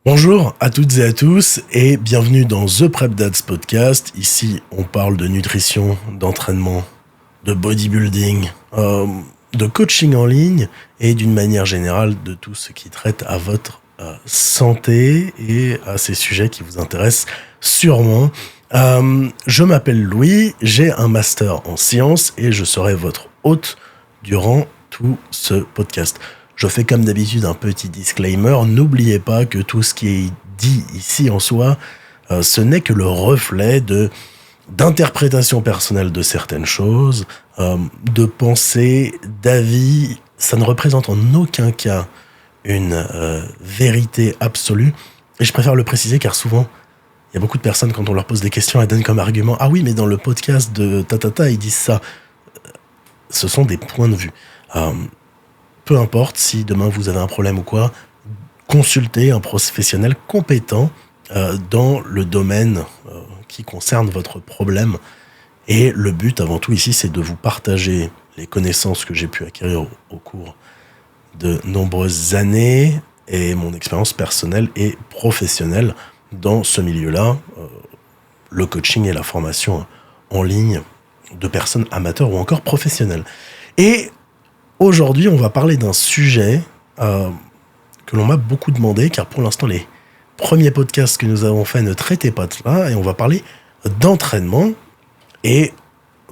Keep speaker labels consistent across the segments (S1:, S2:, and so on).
S1: Bonjour à toutes et à tous et bienvenue dans The Prep Dads Podcast. Ici, on parle de nutrition, d'entraînement, de bodybuilding, de coaching en ligne et d'une manière générale de tout ce qui traite à votre santé et à ces sujets qui vous intéressent sûrement. Je m'appelle Louis, j'ai un master en sciences et je serai votre hôte durant tout ce podcast. Je fais comme d'habitude un petit disclaimer. N'oubliez pas que tout ce qui est dit ici en soi, ce n'est que le reflet d'interprétation personnelle de certaines choses, de pensée, d'avis. Ça ne représente en aucun cas une vérité absolue. Et je préfère le préciser car souvent, il y a beaucoup de personnes, quand on leur pose des questions, elles donnent comme argument « Ah oui, mais dans le podcast de Tatata, ils disent ça. » Ce sont des points de vue. Peu importe si demain vous avez un problème ou quoi, consultez un professionnel compétent dans le domaine qui concerne votre problème. Et le but avant tout ici, c'est de vous partager les connaissances que j'ai pu acquérir au cours de nombreuses années et mon expérience personnelle et professionnelle dans ce milieu-là, le coaching et la formation en ligne de personnes amateurs ou encore professionnelles. Et aujourd'hui, on va parler d'un sujet que l'on m'a beaucoup demandé, car pour l'instant, les premiers podcasts que nous avons faits ne traitaient pas de cela, et on va parler d'entraînement, et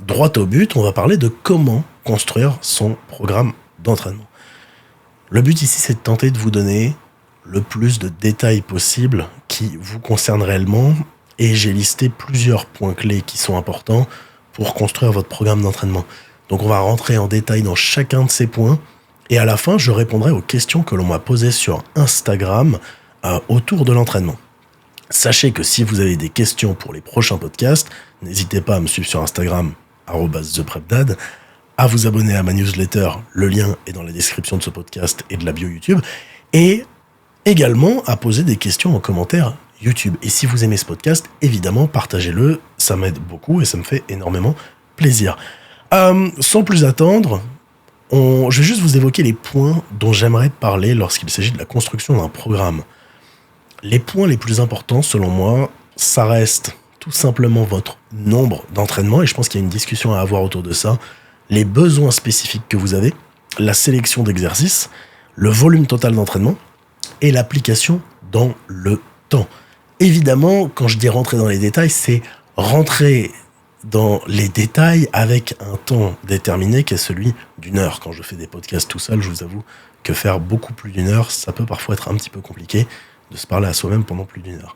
S1: droit au but, on va parler de comment construire son programme d'entraînement. Le but ici, c'est de tenter de vous donner le plus de détails possible qui vous concernent réellement, et j'ai listé plusieurs points clés qui sont importants pour construire votre programme d'entraînement. Donc on va rentrer en détail dans chacun de ces points et à la fin, je répondrai aux questions que l'on m'a posées sur Instagram autour de l'entraînement. Sachez que si vous avez des questions pour les prochains podcasts, n'hésitez pas à me suivre sur Instagram, @ThePrepDad, à vous abonner à ma newsletter, le lien est dans la description de ce podcast et de la bio YouTube, et également à poser des questions en commentaire YouTube. Et si vous aimez ce podcast, évidemment, partagez-le, ça m'aide beaucoup et ça me fait énormément plaisir. Sans plus attendre, je vais juste vous évoquer les points dont j'aimerais parler lorsqu'il s'agit de la construction d'un programme. Les points les plus importants, selon moi, ça reste tout simplement votre nombre d'entraînements, et je pense qu'il y a une discussion à avoir autour de ça, les besoins spécifiques que vous avez, la sélection d'exercices, le volume total d'entraînement, et l'application dans le temps. Évidemment, quand je dis rentrer dans les détails, c'est rentrer dans les détails avec un temps déterminé qui est celui d'une heure. Quand je fais des podcasts tout seul, je vous avoue que faire beaucoup plus d'une heure, ça peut parfois être un petit peu compliqué de se parler à soi-même pendant plus d'une heure.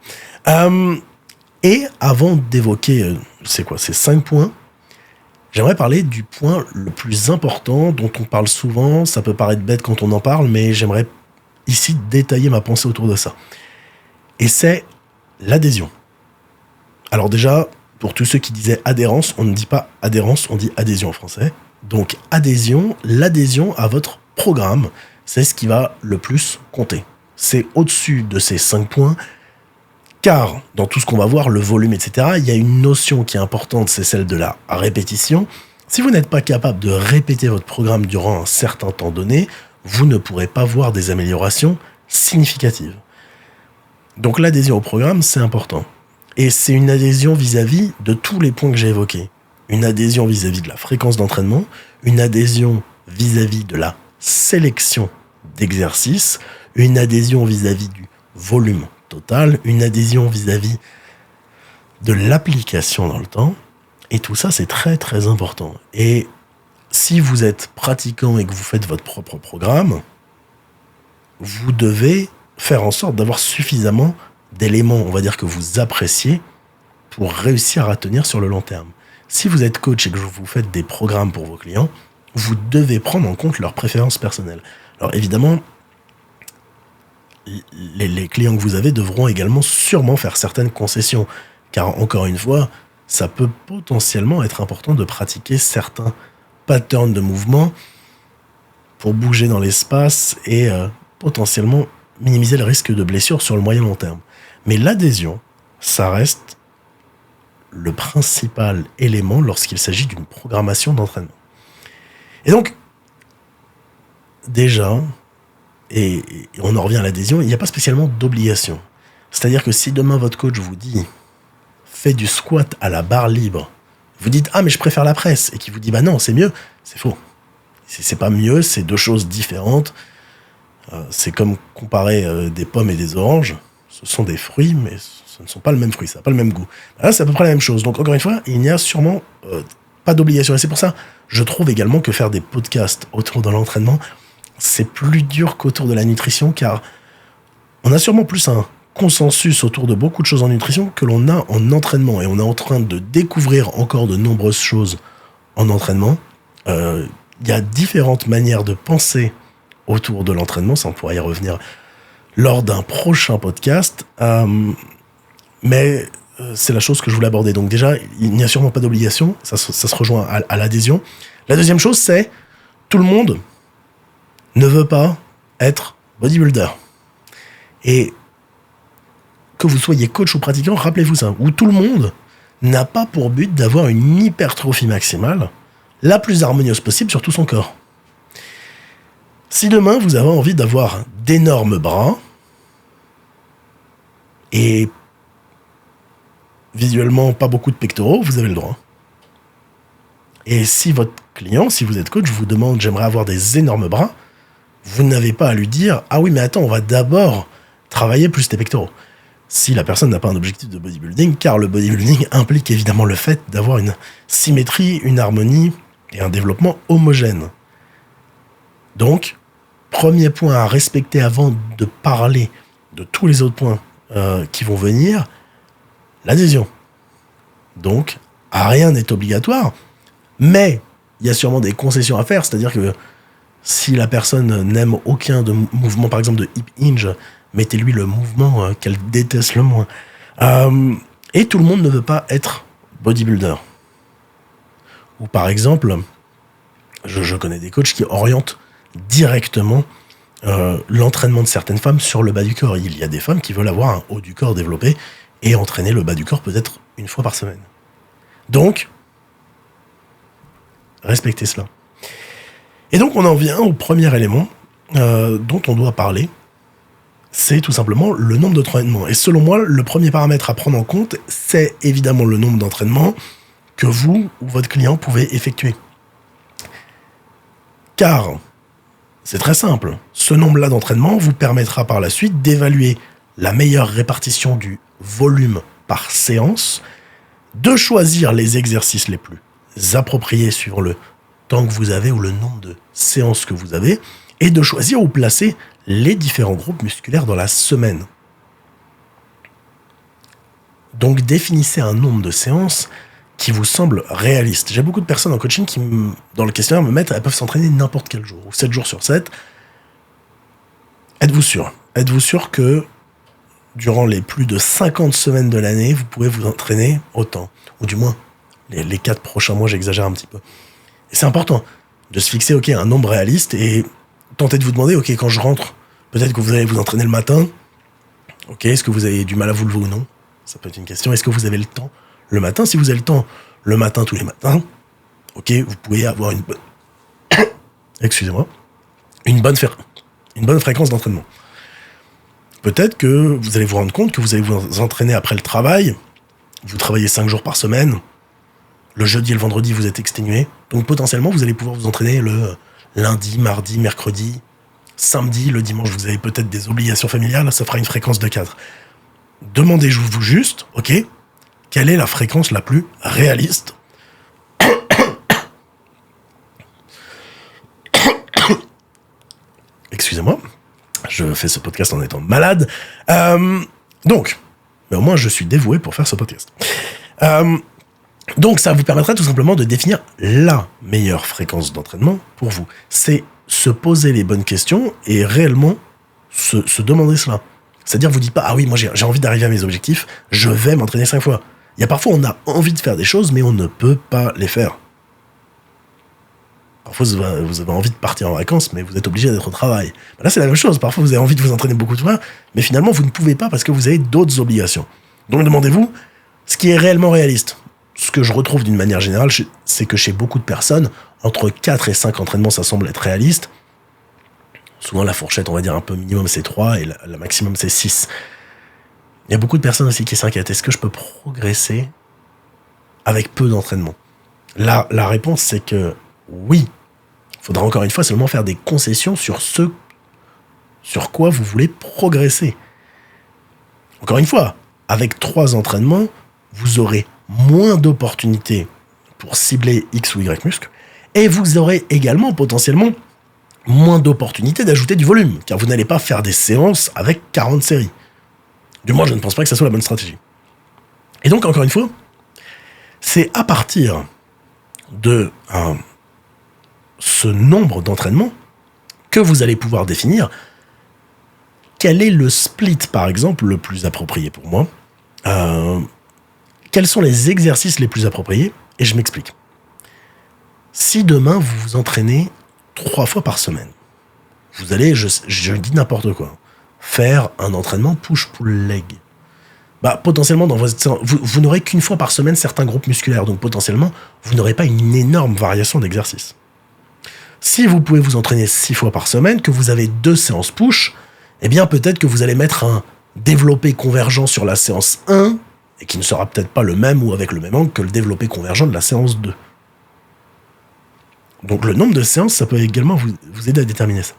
S1: Et avant d'évoquer, ces 5 points, j'aimerais parler du point le plus important dont on parle souvent. Ça peut paraître bête quand on en parle, mais j'aimerais ici détailler ma pensée autour de ça. Et c'est l'adhésion. Alors déjà, pour tous ceux qui disaient adhérence, on ne dit pas adhérence, on dit adhésion en français. Donc l'adhésion à votre programme, c'est ce qui va le plus compter. C'est au-dessus de ces 5 points, car dans tout ce qu'on va voir, le volume, etc., il y a une notion qui est importante, c'est celle de la répétition. Si vous n'êtes pas capable de répéter votre programme durant un certain temps donné, vous ne pourrez pas voir des améliorations significatives. Donc l'adhésion au programme, c'est important. Et c'est une adhésion vis-à-vis de tous les points que j'ai évoqués. Une adhésion vis-à-vis de la fréquence d'entraînement, une adhésion vis-à-vis de la sélection d'exercices, une adhésion vis-à-vis du volume total, une adhésion vis-à-vis de l'application dans le temps. Et tout ça, c'est très très important. Et si vous êtes pratiquant et que vous faites votre propre programme, vous devez faire en sorte d'avoir suffisamment d'éléments, on va dire, que vous appréciez pour réussir à tenir sur le long terme. Si vous êtes coach et que vous faites des programmes pour vos clients, vous devez prendre en compte leurs préférences personnelles. Alors évidemment, les clients que vous avez devront également sûrement faire certaines concessions, car encore une fois, ça peut potentiellement être important de pratiquer certains patterns de mouvement pour bouger dans l'espace et potentiellement minimiser le risque de blessure sur le moyen long terme. Mais l'adhésion, ça reste le principal élément lorsqu'il s'agit d'une programmation d'entraînement. Et donc, déjà, et on en revient à l'adhésion, il n'y a pas spécialement d'obligation. C'est-à-dire que si demain votre coach vous dit « fais du squat à la barre libre », vous dites « ah mais je préfère la presse » et qu'il vous dit « bah non, c'est mieux », c'est faux. C'est pas mieux, c'est deux choses différentes. C'est comme comparer des pommes et des oranges. Ce sont des fruits, mais ce ne sont pas le même fruit, ça n'a pas le même goût. Là, c'est à peu près la même chose. Donc, encore une fois, il n'y a sûrement pas d'obligation. Et c'est pour ça, je trouve également que faire des podcasts autour de l'entraînement, c'est plus dur qu'autour de la nutrition, car on a sûrement plus un consensus autour de beaucoup de choses en nutrition que l'on a en entraînement. Et on est en train de découvrir encore de nombreuses choses en entraînement. Il y a différentes manières de penser autour de l'entraînement, ça on pourra y revenir lors d'un prochain podcast, mais c'est la chose que je voulais aborder. Donc déjà, il n'y a sûrement pas d'obligation, ça se rejoint à l'adhésion. La deuxième chose, c'est tout le monde ne veut pas être bodybuilder. Et que vous soyez coach ou pratiquant, rappelez-vous ça, où tout le monde n'a pas pour but d'avoir une hypertrophie maximale, la plus harmonieuse possible sur tout son corps. Si demain vous avez envie d'avoir d'énormes bras et visuellement pas beaucoup de pectoraux, vous avez le droit. Et si votre client, si vous êtes coach, vous demande « j'aimerais avoir des énormes bras », vous n'avez pas à lui dire « ah oui mais attends, on va d'abord travailler plus tes pectoraux ». Si la personne n'a pas un objectif de bodybuilding, car le bodybuilding implique évidemment le fait d'avoir une symétrie, une harmonie et un développement homogène. Donc, premier point à respecter avant de parler de tous les autres points qui vont venir, l'adhésion. Donc, rien n'est obligatoire, mais il y a sûrement des concessions à faire, c'est-à-dire que si la personne n'aime aucun de mouvement, par exemple de hip hinge, mettez-lui le mouvement qu'elle déteste le moins. Et tout le monde ne veut pas être bodybuilder. Ou par exemple, je connais des coachs qui orientent directement l'entraînement de certaines femmes sur le bas du corps. Il y a des femmes qui veulent avoir un haut du corps développé et entraîner le bas du corps peut-être une fois par semaine. Donc, respectez cela. Et donc, on en vient au premier élément dont on doit parler. C'est tout simplement le nombre d'entraînements. Et selon moi, le premier paramètre à prendre en compte, c'est évidemment le nombre d'entraînements que vous ou votre client pouvez effectuer. Car, c'est très simple, ce nombre-là d'entraînements vous permettra par la suite d'évaluer la meilleure répartition du volume par séance, de choisir les exercices les plus appropriés suivant le temps que vous avez ou le nombre de séances que vous avez, et de choisir où placer les différents groupes musculaires dans la semaine. Donc définissez un nombre de séances qui vous semble réaliste. J'ai beaucoup de personnes en coaching qui, dans le questionnaire, me mettent, elles peuvent s'entraîner n'importe quel jour, ou 7 jours sur 7. Êtes-vous sûr ? Êtes-vous sûr que durant les plus de 50 semaines de l'année, vous pourrez vous entraîner autant ? Ou du moins, les 4 prochains mois, j'exagère un petit peu. Et c'est important de se fixer un nombre réaliste et tenter de vous demander, quand je rentre, peut-être que vous allez vous entraîner le matin. Est-ce que vous avez du mal à vous lever ou non ? Ça peut être une question. Est-ce que vous avez le temps le matin ? Si vous avez le temps le matin, tous les matins, vous pouvez avoir une bonne... Excusez-moi. Une bonne fréquence d'entraînement. Peut-être que vous allez vous rendre compte que vous allez vous entraîner après le travail. Vous travaillez 5 jours par semaine. Le jeudi et le vendredi, vous êtes exténué. Donc potentiellement, vous allez pouvoir vous entraîner le lundi, mardi, mercredi, samedi, le dimanche. Vous avez peut-être des obligations familiales. Ça fera une fréquence de 4. Demandez-vous juste, quelle est la fréquence la plus réaliste ? Excusez-moi, je fais ce podcast en étant malade. Donc, mais au moins je suis dévoué pour faire ce podcast. Donc ça vous permettra tout simplement de définir la meilleure fréquence d'entraînement pour vous. C'est se poser les bonnes questions et réellement se demander cela. C'est-à-dire vous dites pas, ah oui, moi j'ai envie d'arriver à mes objectifs, je vais m'entraîner 5 fois. Il y a parfois, on a envie de faire des choses, mais on ne peut pas les faire. Parfois, vous avez envie de partir en vacances, mais vous êtes obligé d'être au travail. Là, c'est la même chose. Parfois, vous avez envie de vous entraîner beaucoup de fois, mais finalement, vous ne pouvez pas parce que vous avez d'autres obligations. Donc, demandez-vous ce qui est réellement réaliste. Ce que je retrouve d'une manière générale, c'est que chez beaucoup de personnes, entre 4 et 5 entraînements, ça semble être réaliste. Souvent, la fourchette, on va dire un peu minimum, c'est 3 et la maximum, c'est 6. Il y a beaucoup de personnes aussi qui s'inquiètent. Est-ce que je peux progresser avec peu d'entraînement? La réponse, c'est que oui. Il faudra encore une fois seulement faire des concessions sur ce sur quoi vous voulez progresser. Encore une fois, avec 3 entraînements, vous aurez moins d'opportunités pour cibler X ou Y muscle, et vous aurez également potentiellement moins d'opportunités d'ajouter du volume, car vous n'allez pas faire des séances avec 40 séries. Du moins, je ne pense pas que ça soit la bonne stratégie. Et donc, encore une fois, c'est à partir de ce nombre d'entraînements que vous allez pouvoir définir quel est le split, par exemple, le plus approprié pour moi. Quels sont les exercices les plus appropriés? Et je m'explique. Si demain, vous vous entraînez 3 fois par semaine, vous allez, je dis n'importe quoi, faire un entraînement push-pull-leg. Potentiellement, vous n'aurez qu'une fois par semaine certains groupes musculaires, donc potentiellement, vous n'aurez pas une énorme variation d'exercices. Si vous pouvez vous entraîner 6 fois par semaine, que vous avez 2 séances push, eh bien peut-être que vous allez mettre un développé convergent sur la séance 1, et qui ne sera peut-être pas le même ou avec le même angle que le développé convergent de la séance 2. Donc le nombre de séances, ça peut également vous aider à déterminer ça.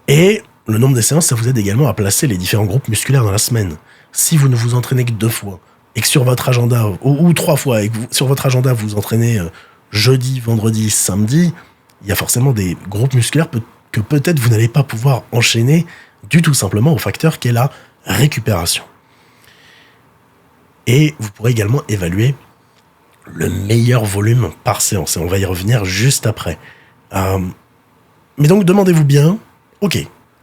S1: Et le nombre de séances, ça vous aide également à placer les différents groupes musculaires dans la semaine. Si vous ne vous entraînez que 2 fois, et que sur votre agenda, ou 3 fois, et que sur votre agenda, vous vous entraînez jeudi, vendredi, samedi, il y a forcément des groupes musculaires que peut-être vous n'allez pas pouvoir enchaîner dû tout simplement au facteur qu'est la récupération. Et vous pourrez également évaluer le meilleur volume par séance. Et on va y revenir juste après. Mais donc, demandez-vous bien, ok,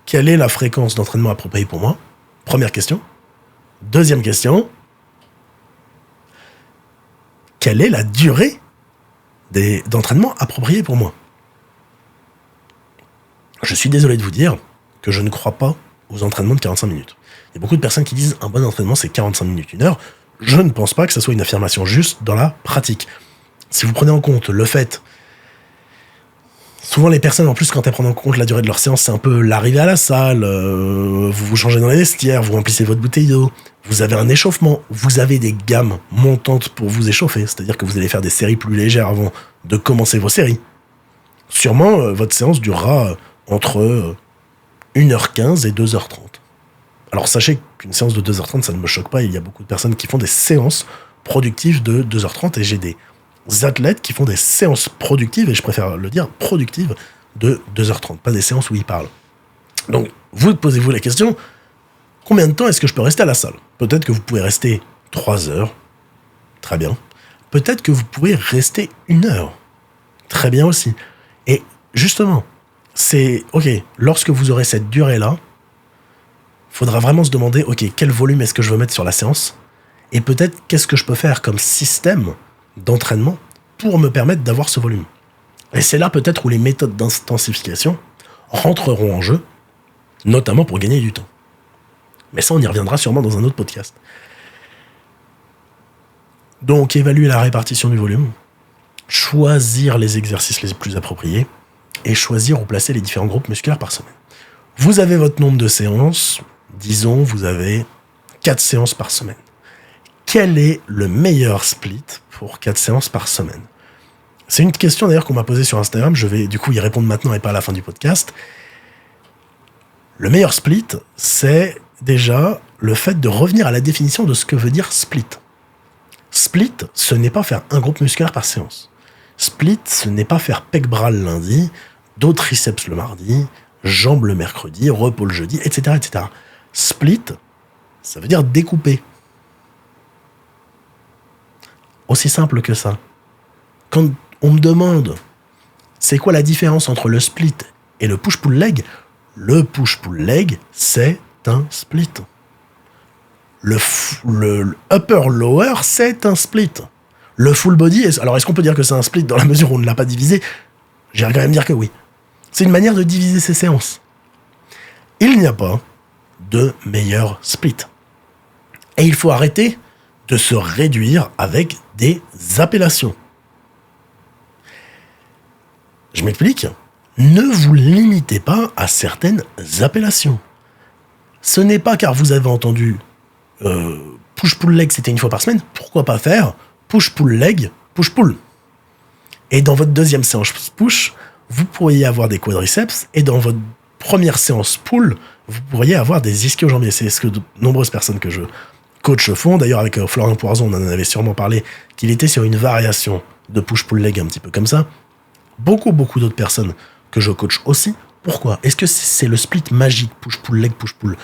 S1: quelle est la fréquence d'entraînement appropriée pour moi? Première question. Deuxième question. Quelle est la durée d'entraînement appropriée pour moi? Je suis désolé de vous dire que je ne crois pas aux entraînements de 45 minutes. Il y a beaucoup de personnes qui disent un bon entraînement, c'est 45 minutes, 1 heure. Je ne pense pas que ce soit une affirmation juste dans la pratique. Si vous prenez en compte le fait... Souvent, les personnes, en plus, quand elles prennent en compte la durée de leur séance, c'est un peu l'arrivée à la salle, vous vous changez dans les vestiaires, vous remplissez votre bouteille d'eau, vous avez un échauffement, vous avez des gammes montantes pour vous échauffer, c'est-à-dire que vous allez faire des séries plus légères avant de commencer vos séries. Sûrement, votre séance durera entre 1h15 et 2h30. Alors sachez qu'une séance de 2h30, ça ne me choque pas, il y a beaucoup de personnes qui font des séances productives de 2h30 et j'ai des athlètes qui font des séances productives, et je préfère le dire productives, de 2h30, pas des séances où ils parlent. Donc, vous posez-vous la question, combien de temps est-ce que je peux rester à la salle? Peut-être que vous pouvez rester 3 heures, très bien. Peut-être que vous pouvez rester 1 heure, très bien aussi. Et justement, c'est, ok, lorsque vous aurez cette durée-là, il faudra vraiment se demander, ok, quel volume est-ce que je veux mettre sur la séance? Et peut-être, qu'est-ce que je peux faire comme système d'entraînement pour me permettre d'avoir ce volume. Et c'est là peut-être où les méthodes d'intensification rentreront en jeu, notamment pour gagner du temps. Mais ça, on y reviendra sûrement dans un autre podcast. Donc, évaluer la répartition du volume, choisir les exercices les plus appropriés, et choisir où placer les différents groupes musculaires par semaine. Vous avez votre nombre de séances, disons, vous avez 4 séances par semaine. Quel est le meilleur split pour 4 séances par semaine? C'est une question d'ailleurs qu'on m'a posée sur Instagram, je vais du coup y répondre maintenant et pas à la fin du podcast. Le meilleur split, c'est déjà le fait de revenir à la définition de ce que veut dire split. Split, ce n'est pas faire un groupe musculaire par séance. Split, ce n'est pas faire pec-bras le lundi, dos triceps le mardi, jambes le mercredi, repos le jeudi, etc., etc. Split, ça veut dire découper. Aussi simple que ça. Quand on me demande c'est quoi la différence entre le split et le push-pull leg, le push-pull leg, c'est un split. Le upper-lower, c'est un split. Le full body, alors est-ce qu'on peut dire que c'est un split dans la mesure où on ne l'a pas divisé? J'irais quand même dire que oui. C'est une manière de diviser ces séances. Il n'y a pas de meilleur split. Et il faut arrêter de se réduire avec des appellations. Je m'explique. ne vous limitez pas à certaines appellations. Ce n'est pas car vous avez entendu push-pull-leg, c'était une fois par semaine, pourquoi pas faire push-pull-leg, push-pull. Et dans votre deuxième séance push, vous pourriez avoir des quadriceps, et dans votre première séance pull, vous pourriez avoir des ischio-jambiers. C'est ce que de nombreuses personnes que je coach font. D'ailleurs, avec Florian Poison, on en avait sûrement parlé, qu'il était sur une variation de push-pull-leg un petit peu comme ça. Beaucoup d'autres personnes que je coach aussi. Pourquoi ? Est-ce que c'est le split magique, push-pull-leg, push-pull ?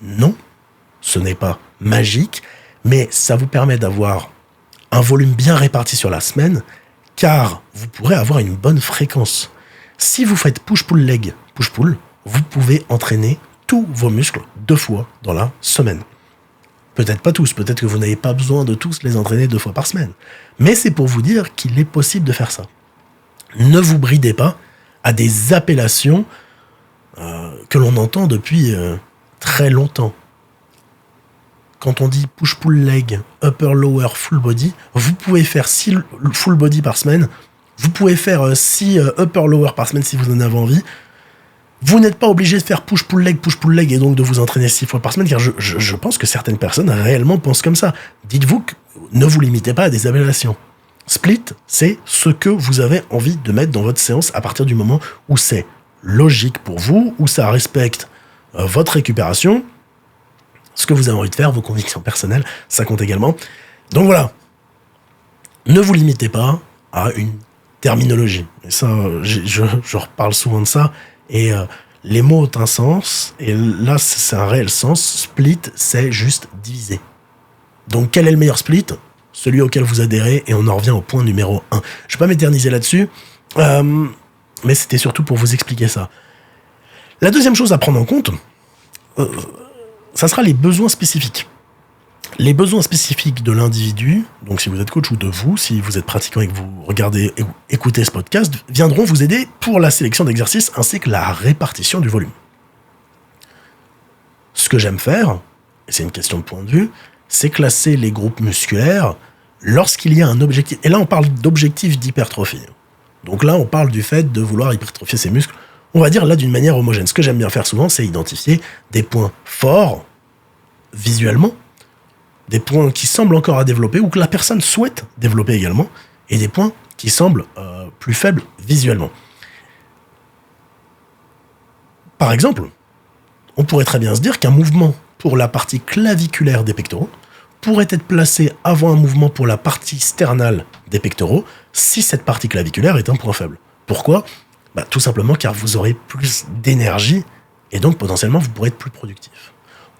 S1: Non, ce n'est pas magique, mais ça vous permet d'avoir un volume bien réparti sur la semaine, car vous pourrez avoir une bonne fréquence. Si vous faites push-pull-leg, push-pull, vous pouvez entraîner tous vos muscles 2 fois dans la semaine. Peut-être pas tous, peut-être que vous n'avez pas besoin de tous les entraîner 2 fois par semaine. Mais c'est pour vous dire qu'il est possible de faire ça. Ne vous bridez pas à des appellations que l'on entend depuis très longtemps. Quand on dit push-pull-leg, upper-lower, full body, vous pouvez faire 6 full body par semaine, vous pouvez faire 6 upper-lower par semaine si vous en avez envie. Vous n'êtes pas obligé de faire push-pull-leg et donc de vous entraîner 6 fois par semaine, car je pense que certaines personnes réellement pensent comme ça. Dites-vous que ne vous limitez pas à des appellations. Split, c'est ce que vous avez envie de mettre dans votre séance à partir du moment où c'est logique pour vous, où ça respecte votre récupération, ce que vous avez envie de faire, vos convictions personnelles, ça compte également. Donc voilà, ne vous limitez pas à une terminologie. Et ça, je reparle souvent de ça, et les mots ont un sens, et là, c'est un réel sens. Split, c'est juste diviser. Donc quel est le meilleur split ? Celui auquel vous adhérez, et on en revient au point numéro 1. Je ne vais pas m'éterniser là-dessus, mais c'était surtout pour vous expliquer ça. La deuxième chose à prendre en compte, ça sera les besoins spécifiques. Les besoins spécifiques de l'individu, donc si vous êtes coach ou de vous, si vous êtes pratiquant et que vous regardez et écoutez ce podcast, viendront vous aider pour la sélection d'exercices ainsi que la répartition du volume. Ce que j'aime faire, et c'est une question de point de vue, c'est classer les groupes musculaires lorsqu'il y a un objectif. Et là, on parle d'objectif d'hypertrophie. Donc là, on parle du fait de vouloir hypertrophier ses muscles. On va dire là d'une manière homogène. Ce que j'aime bien faire souvent, c'est identifier des points forts visuellement, des points qui semblent encore à développer ou que la personne souhaite développer également, et des points qui semblent plus faibles visuellement. Par exemple, on pourrait très bien se dire qu'un mouvement pour la partie claviculaire des pectoraux pourrait être placé avant un mouvement pour la partie sternale des pectoraux si cette partie claviculaire est un point faible. Pourquoi ? Tout simplement car vous aurez plus d'énergie et donc potentiellement vous pourrez être plus productif.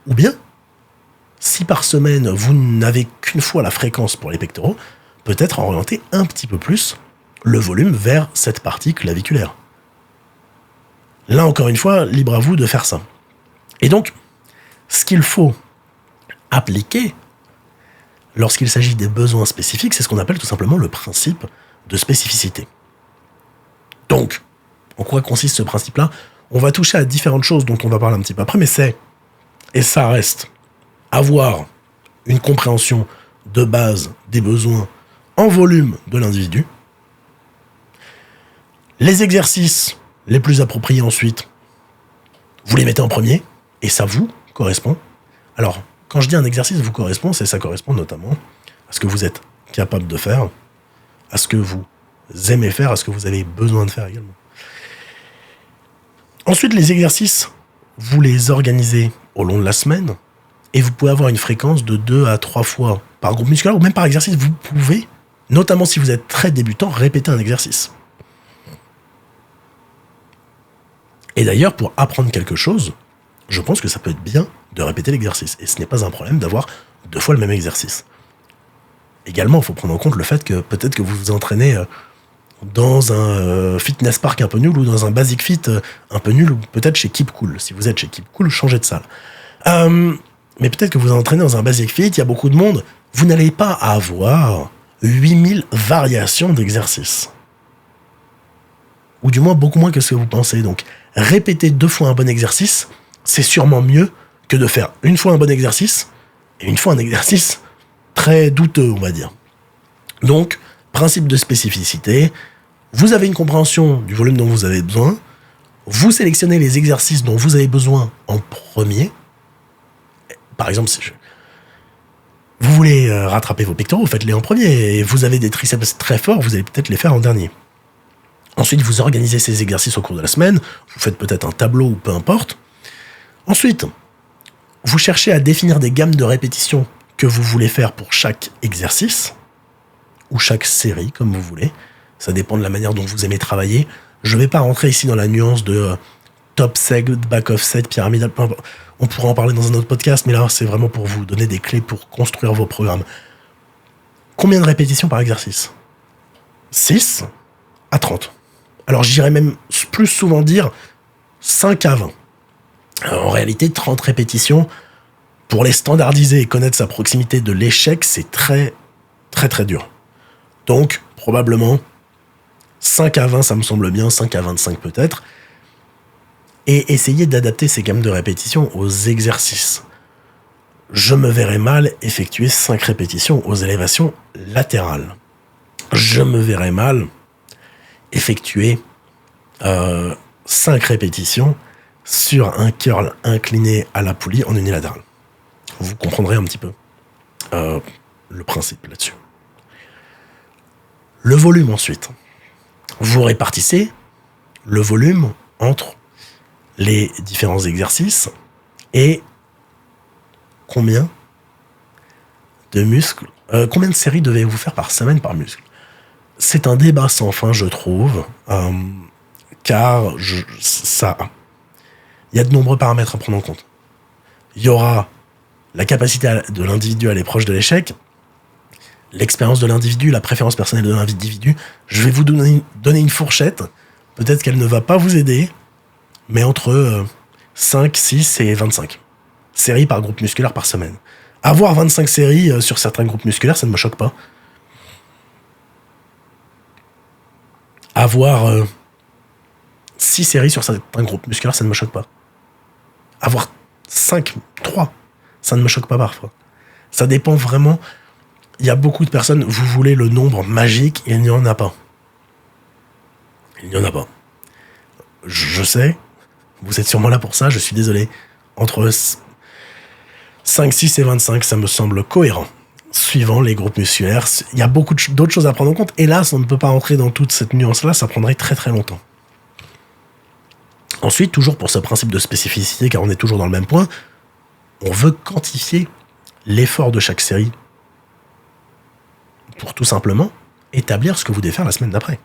S1: Ou bien, si par semaine vous n'avez qu'une fois la fréquence pour les pectoraux, peut-être orienter un petit peu plus le volume vers cette partie claviculaire. Là encore une fois, libre à vous de faire ça. Et donc, ce qu'il faut appliquer lorsqu'il s'agit des besoins spécifiques, c'est ce qu'on appelle tout simplement le principe de spécificité. Donc, en quoi consiste ce principe-là ? On va toucher à différentes choses dont on va parler un petit peu après, mais c'est, et ça reste, avoir une compréhension de base des besoins en volume de l'individu, les exercices les plus appropriés ensuite, vous les mettez en premier, et ça vous correspond. Alors, quand je dis un exercice vous correspond, c'est ça correspond notamment à ce que vous êtes capable de faire, à ce que vous aimez faire, à ce que vous avez besoin de faire également. Ensuite, les exercices, vous les organisez au long de la semaine, et vous pouvez avoir une fréquence de 2 à 3 fois par groupe musculaire, ou même par exercice. Vous pouvez, notamment si vous êtes très débutant, répéter un exercice. Et d'ailleurs, pour apprendre quelque chose, je pense que ça peut être bien de répéter l'exercice. Et ce n'est pas un problème d'avoir 2 fois le même exercice. Également, il faut prendre en compte le fait que peut-être que vous vous entraînez dans un fitness park un peu nul ou dans un basic fit un peu nul, ou peut-être chez Keep Cool. Si vous êtes chez Keep Cool, changez de salle. Mais peut-être que vous vous entraînez dans un basic fit, il y a beaucoup de monde, vous n'allez pas avoir 8000 variations d'exercices. Ou du moins beaucoup moins que ce que vous pensez. Donc, répéter 2 fois un bon exercice, c'est sûrement mieux que de faire une fois un bon exercice et une fois un exercice très douteux, on va dire. Donc, principe de spécificité, Vous avez une compréhension du volume dont vous avez besoin. Vous sélectionnez les exercices dont vous avez besoin en premier. Par exemple, si vous voulez rattraper vos pectoraux, faites-les en premier. Et vous avez des triceps très forts, vous allez peut-être les faire en dernier. Ensuite, vous organisez ces exercices au cours de la semaine. Vous faites peut-être un tableau ou peu importe. Ensuite, vous cherchez à définir des gammes de répétitions que vous voulez faire pour chaque exercice ou chaque série, comme vous voulez. Ça dépend de la manière dont vous aimez travailler. Je ne vais pas rentrer ici dans la nuance de top set, back offset, pyramidal. On pourra en parler dans un autre podcast, mais là, c'est vraiment pour vous donner des clés pour construire vos programmes. Combien de répétitions par exercice ? 6 à 30. Alors, j'irais même plus souvent dire 5 à 20. Alors, en réalité, 30 répétitions, pour les standardiser et connaître sa proximité de l'échec, c'est très, très, très dur. Donc, probablement, 5 à 20, ça me semble bien, 5 à 25 peut-être. Et essayer d'adapter ces gammes de répétitions aux exercices. Je me verrais mal effectuer 5 répétitions aux élévations latérales. Je me verrais mal effectuer 5 répétitions sur un curl incliné à la poulie en unilatéral. Vous comprendrez un petit peu le principe là-dessus. Le volume ensuite. Vous répartissez le volume entre les différents exercices et combien de muscles, combien de séries devez-vous faire par semaine par muscle. C'est un débat sans fin, je trouve, car il y a de nombreux paramètres à prendre en compte. Il y aura la capacité de l'individu à aller proche de l'échec, l'expérience de l'individu, la préférence personnelle de l'individu. Je vais vous donner une fourchette, peut-être qu'elle ne va pas vous aider, mais entre 5, 6 et 25 séries par groupe musculaire par semaine. Avoir 25 séries sur certains groupes musculaires, ça ne me choque pas. Avoir 6 séries sur certains groupes musculaires, ça ne me choque pas. Avoir 5, 3, ça ne me choque pas parfois. Ça dépend vraiment. Il y a beaucoup de personnes, vous voulez le nombre magique, il n'y en a pas. Il n'y en a pas. Je sais, vous êtes sûrement là pour ça, je suis désolé. Entre 5, 6 et 25, ça me semble cohérent. Suivant les groupes musculaires, il y a beaucoup d'autres choses à prendre en compte. Hélas, on ne peut pas rentrer dans toute cette nuance-là, ça prendrait très très longtemps. Ensuite, toujours pour ce principe de spécificité, car on est toujours dans le même point, on veut quantifier l'effort de chaque série pour tout simplement établir ce que vous devez faire la semaine d'après.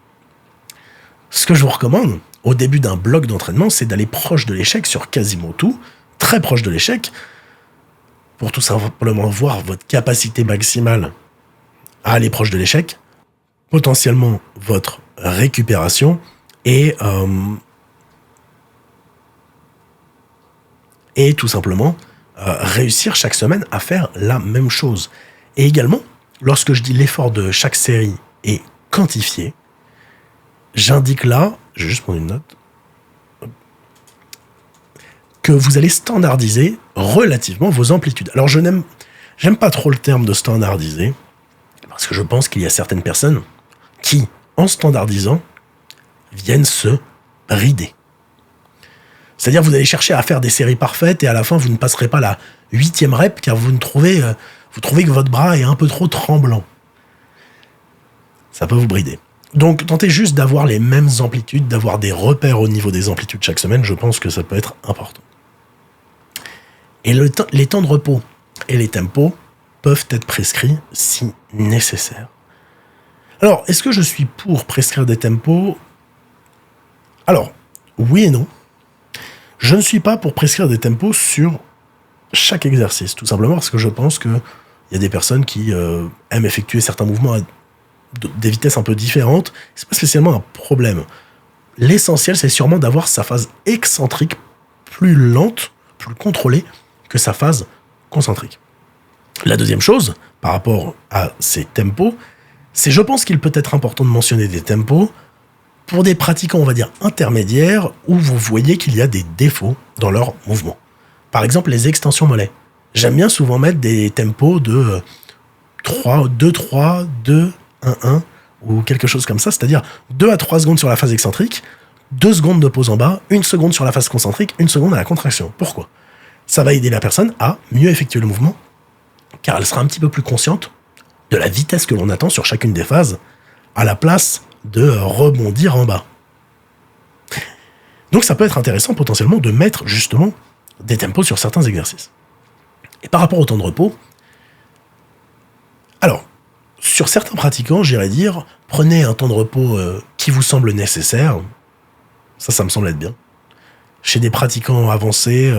S1: Ce que je vous recommande, au début d'un bloc d'entraînement, c'est d'aller proche de l'échec sur quasiment tout, très proche de l'échec, pour tout simplement voir votre capacité maximale à aller proche de l'échec, potentiellement votre récupération et tout simplement réussir chaque semaine à faire la même chose. Et également, lorsque je dis l'effort de chaque série est quantifié, j'indique là, je vais juste prendre une note, que vous allez standardiser relativement vos amplitudes. Alors j'aime pas trop le terme de standardiser, parce que je pense qu'il y a certaines personnes qui, en standardisant, viennent se brider. C'est-à-dire vous allez chercher à faire des séries parfaites et à la fin vous ne passerez pas la 8e rep car vous trouvez que votre bras est un peu trop tremblant. Ça peut vous brider. Donc tentez juste d'avoir les mêmes amplitudes, d'avoir des repères au niveau des amplitudes chaque semaine, je pense que ça peut être important. Et les temps de repos et les tempos peuvent être prescrits si nécessaire. Alors, est-ce que je suis pour prescrire des tempos ? Alors, oui et non. Je ne suis pas pour prescrire des tempos sur chaque exercice, tout simplement parce que je pense qu'il y a des personnes qui aiment effectuer certains mouvements à des vitesses un peu différentes. C'est pas spécialement un problème. L'essentiel, c'est sûrement d'avoir sa phase excentrique plus lente, plus contrôlée que sa phase concentrique. La deuxième chose, par rapport à ces tempos, c'est je pense qu'il peut être important de mentionner des tempos pour des pratiquants, on va dire, intermédiaires, où vous voyez qu'il y a des défauts dans leur mouvement. Par exemple, les extensions mollets. J'aime bien souvent mettre des tempos de 3, 2, 3, 2, 1, 1, ou quelque chose comme ça, c'est-à-dire 2 à 3 secondes sur la phase excentrique, 2 secondes de pause en bas, 1 seconde sur la phase concentrique, 1 seconde à la contraction. Pourquoi ? Ça va aider la personne à mieux effectuer le mouvement, car elle sera un petit peu plus consciente de la vitesse que l'on attend sur chacune des phases, à la place de rebondir en bas. Donc ça peut être intéressant potentiellement de mettre justement des tempos sur certains exercices. Et par rapport au temps de repos, alors, sur certains pratiquants, j'irais dire, prenez un temps de repos qui vous semble nécessaire. Ça me semble être bien. Chez des pratiquants avancés,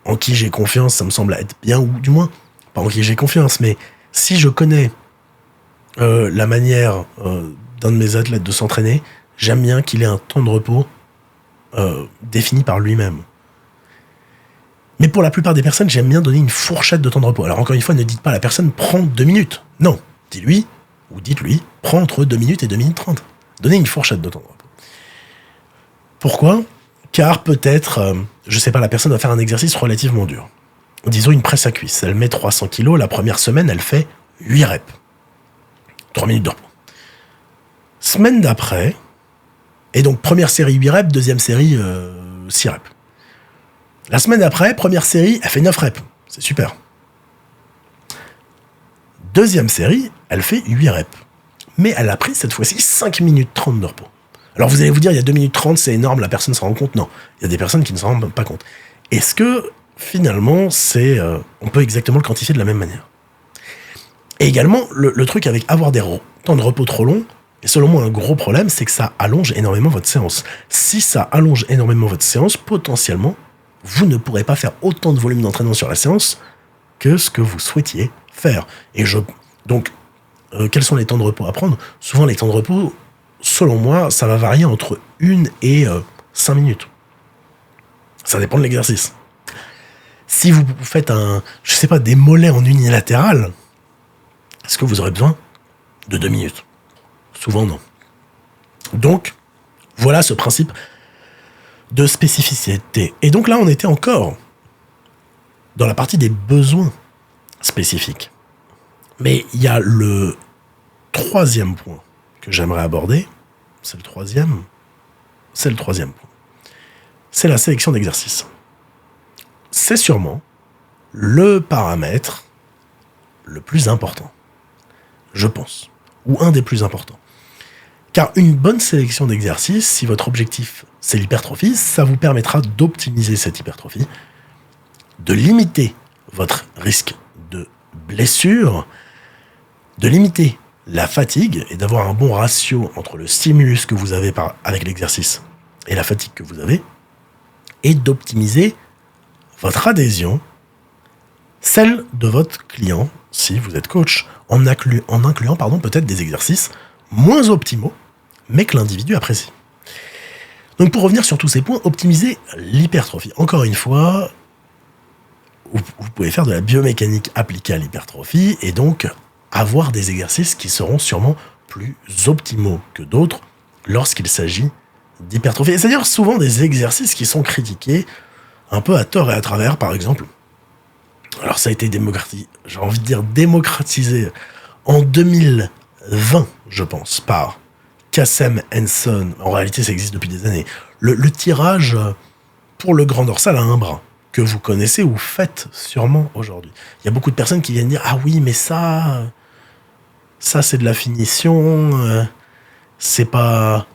S1: en qui j'ai confiance, ça me semble être bien, ou du moins, pas en qui j'ai confiance, mais si je connais la manière d'un de mes athlètes de s'entraîner, j'aime bien qu'il ait un temps de repos défini par lui-même. Mais pour la plupart des personnes, j'aime bien donner une fourchette de temps de repos. Alors encore une fois, ne dites pas à la personne, prends 2 minutes. Non, dis-lui, ou dites-lui, prends entre 2 minutes et 2 minutes 30. Donnez une fourchette de temps de repos. Pourquoi ? Car peut-être, je sais pas, la personne va faire un exercice relativement dur. Disons une presse à cuisse. Elle met 300 kilos, la première semaine, elle fait 8 reps. 3 minutes de repos. Semaine d'après, et donc première série 8 reps, deuxième série 6 reps. La semaine d'après, première série, elle fait 9 reps. C'est super. Deuxième série, elle fait 8 reps. Mais elle a pris cette fois-ci 5 minutes 30 de repos. Alors vous allez vous dire, il y a 2 minutes 30, c'est énorme, la personne s'en rend compte. Non, il y a des personnes qui ne s'en rendent pas compte. Est-ce que, finalement, on peut exactement le quantifier de la même manière ? Et également, le truc avec avoir des temps de repos trop longs, et selon moi, un gros problème, c'est que ça allonge énormément votre séance. Si ça allonge énormément votre séance, potentiellement, vous ne pourrez pas faire autant de volume d'entraînement sur la séance que ce que vous souhaitiez faire. Donc, quels sont les temps de repos à prendre ? Souvent, les temps de repos, selon moi, ça va varier entre 1 et 5 minutes. Ça dépend de l'exercice. Si vous faites des mollets en unilatéral, est-ce que vous aurez besoin de 2 minutes ? Souvent, non. Donc, voilà ce principe de spécificité. Et donc là, on était encore dans la partie des besoins spécifiques. Mais il y a le 3e point que j'aimerais aborder. C'est le troisième point. C'est la sélection d'exercices. C'est sûrement le paramètre le plus important, je pense, ou un des plus importants. Car une bonne sélection d'exercices, si votre objectif c'est l'hypertrophie, ça vous permettra d'optimiser cette hypertrophie, de limiter votre risque de blessure, de limiter la fatigue et d'avoir un bon ratio entre le stimulus que vous avez avec l'exercice et la fatigue que vous avez, et d'optimiser votre adhésion, celle de votre client, si vous êtes coach, en incluant peut-être des exercices moins optimaux, mais que l'individu apprécie. Donc pour revenir sur tous ces points, optimiser l'hypertrophie. Encore une fois, vous pouvez faire de la biomécanique appliquée à l'hypertrophie et donc avoir des exercices qui seront sûrement plus optimaux que d'autres lorsqu'il s'agit d'hypertrophie. Et c'est-à-dire souvent des exercices qui sont critiqués un peu à tort et à travers, par exemple. Alors ça a été démocratisé en 2020, je pense, par Kassem Hanson. En réalité, ça existe depuis des années. Le tirage pour le grand dorsal à un bras, que vous connaissez ou faites sûrement aujourd'hui. Il y a beaucoup de personnes qui viennent dire « Ah oui, mais ça c'est de la finition, c'est pas... »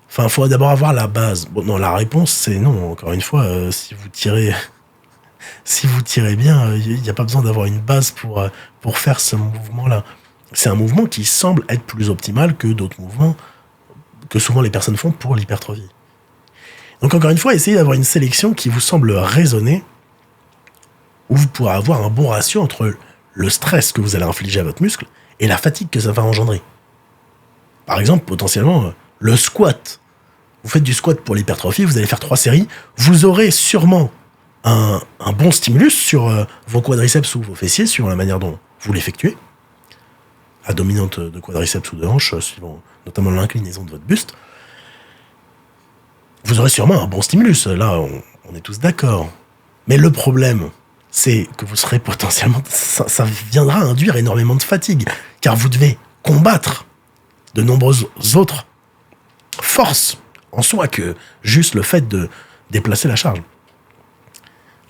S1: Enfin, il faut d'abord avoir la base. Bon, non, la réponse, c'est non. Encore une fois, si vous tirez bien, il n'y a pas besoin d'avoir une base pour faire ce mouvement-là. C'est un mouvement qui semble être plus optimal que d'autres mouvements que souvent les personnes font pour l'hypertrophie. Donc encore une fois, essayez d'avoir une sélection qui vous semble raisonnée, où vous pourrez avoir un bon ratio entre le stress que vous allez infliger à votre muscle et la fatigue que ça va engendrer. Par exemple, potentiellement, le squat. Vous faites du squat pour l'hypertrophie, vous allez faire 3 séries, vous aurez sûrement un bon stimulus sur vos quadriceps ou vos fessiers, suivant la manière dont vous l'effectuez, à dominante de quadriceps ou de hanche, suivant notamment l'inclinaison de votre buste. Vous aurez sûrement un bon stimulus, là on est tous d'accord. Mais le problème, c'est que vous serez potentiellement... Ça viendra induire énormément de fatigue, car vous devez combattre de nombreuses autres forces en soi que juste le fait de déplacer la charge.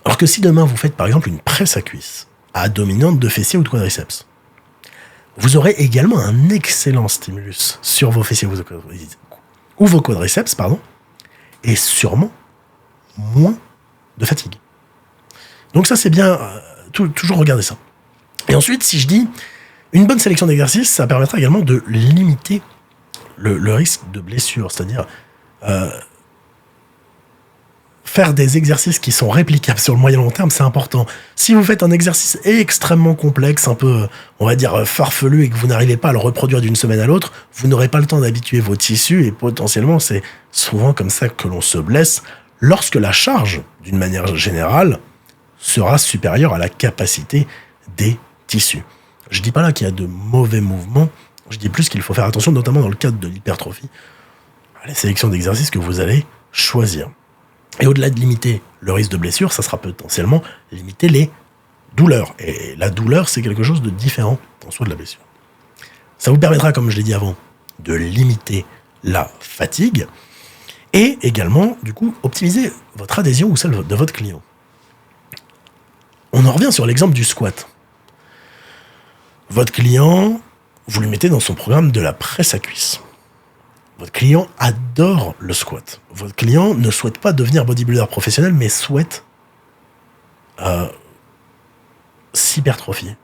S1: Alors que si demain vous faites par exemple une presse à cuisse à dominante de fessiers ou de quadriceps, vous aurez également un excellent stimulus sur vos fessiers ou vos quadriceps, et sûrement moins de fatigue. Donc ça c'est bien, toujours regarder ça. Et ensuite, si je dis une bonne sélection d'exercices, ça permettra également de limiter le risque de blessure, c'est-à-dire faire des exercices qui sont réplicables sur le moyen long terme, c'est important. Si vous faites un exercice extrêmement complexe, un peu, on va dire, farfelu, et que vous n'arrivez pas à le reproduire d'une semaine à l'autre, vous n'aurez pas le temps d'habituer vos tissus, et potentiellement, c'est souvent comme ça que l'on se blesse, lorsque la charge, d'une manière générale, sera supérieure à la capacité des tissus. Je dis pas là qu'il y a de mauvais mouvements, je dis plus qu'il faut faire attention, notamment dans le cadre de l'hypertrophie, à la sélection d'exercices que vous allez choisir. Et au-delà de limiter le risque de blessure, ça sera potentiellement limiter les douleurs. Et la douleur, c'est quelque chose de différent en soi de la blessure. Ça vous permettra, comme je l'ai dit avant, de limiter la fatigue et également, du coup, optimiser votre adhésion ou celle de votre client. On en revient sur l'exemple du squat. Votre client, vous lui mettez dans son programme de la presse à cuisse. Votre client adore le squat. Votre client ne souhaite pas devenir bodybuilder professionnel, mais souhaite s'hypertrophier.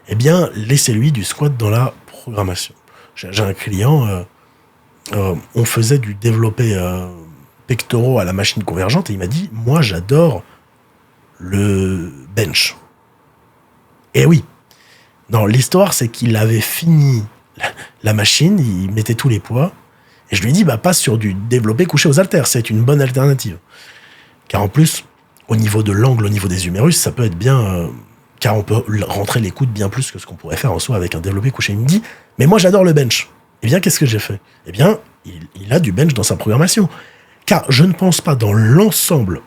S1: Eh bien, laissez-lui du squat dans la programmation. J'ai un client, on faisait du développé pectoraux à la machine convergente, et il m'a dit, moi j'adore le bench. Et oui, non, l'histoire c'est qu'il avait fini la machine, il mettait tous les poids, et je lui ai dit, passe sur du développé couché aux haltères, c'est une bonne alternative. Car en plus, au niveau de l'angle, au niveau des humérus, ça peut être bien, car on peut rentrer les coudes bien plus que ce qu'on pourrait faire en soi avec un développé couché. Il me dit, mais moi j'adore le bench. Eh bien, qu'est-ce que j'ai fait ? Eh bien, il a du bench dans sa programmation. Car je ne pense pas dans l'ensemble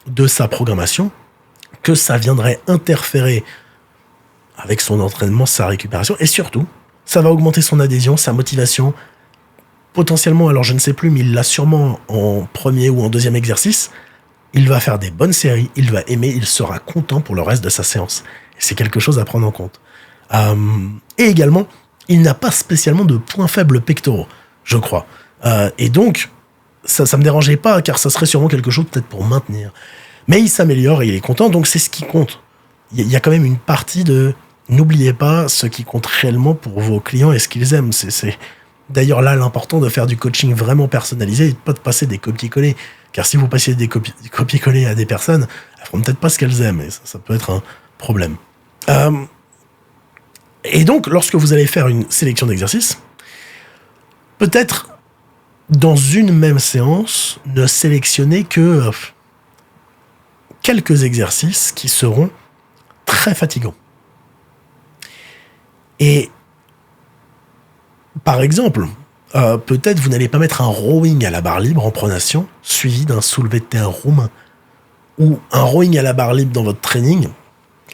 S1: de sa programmation que ça viendrait interférer avec son entraînement, sa récupération, et surtout, ça va augmenter son adhésion, sa motivation. Potentiellement, alors je ne sais plus, mais il l'a sûrement en premier ou en deuxième exercice, il va faire des bonnes séries, il va aimer, il sera content pour le reste de sa séance. Et c'est quelque chose à prendre en compte. Et également, il n'a pas spécialement de points faibles pectoraux, je crois. Et donc, ça me dérangeait pas, car ça serait sûrement quelque chose peut-être pour maintenir. Mais il s'améliore et il est content, donc c'est ce qui compte. Il y a quand même une partie de... N'oubliez pas ce qui compte réellement pour vos clients et ce qu'ils aiment. C'est d'ailleurs là l'important de faire du coaching vraiment personnalisé et de pas de passer des copier-coller. Car si vous passiez des copier-coller à des personnes, elles feront peut-être pas ce qu'elles aiment et ça peut être un problème. Et donc, lorsque vous allez faire une sélection d'exercices, peut-être dans une même séance, ne sélectionnez que quelques exercices qui seront très fatigants. Et par exemple, peut-être vous n'allez pas mettre un rowing à la barre libre en pronation suivi d'un soulevé de terre roumain ou un rowing à la barre libre dans votre training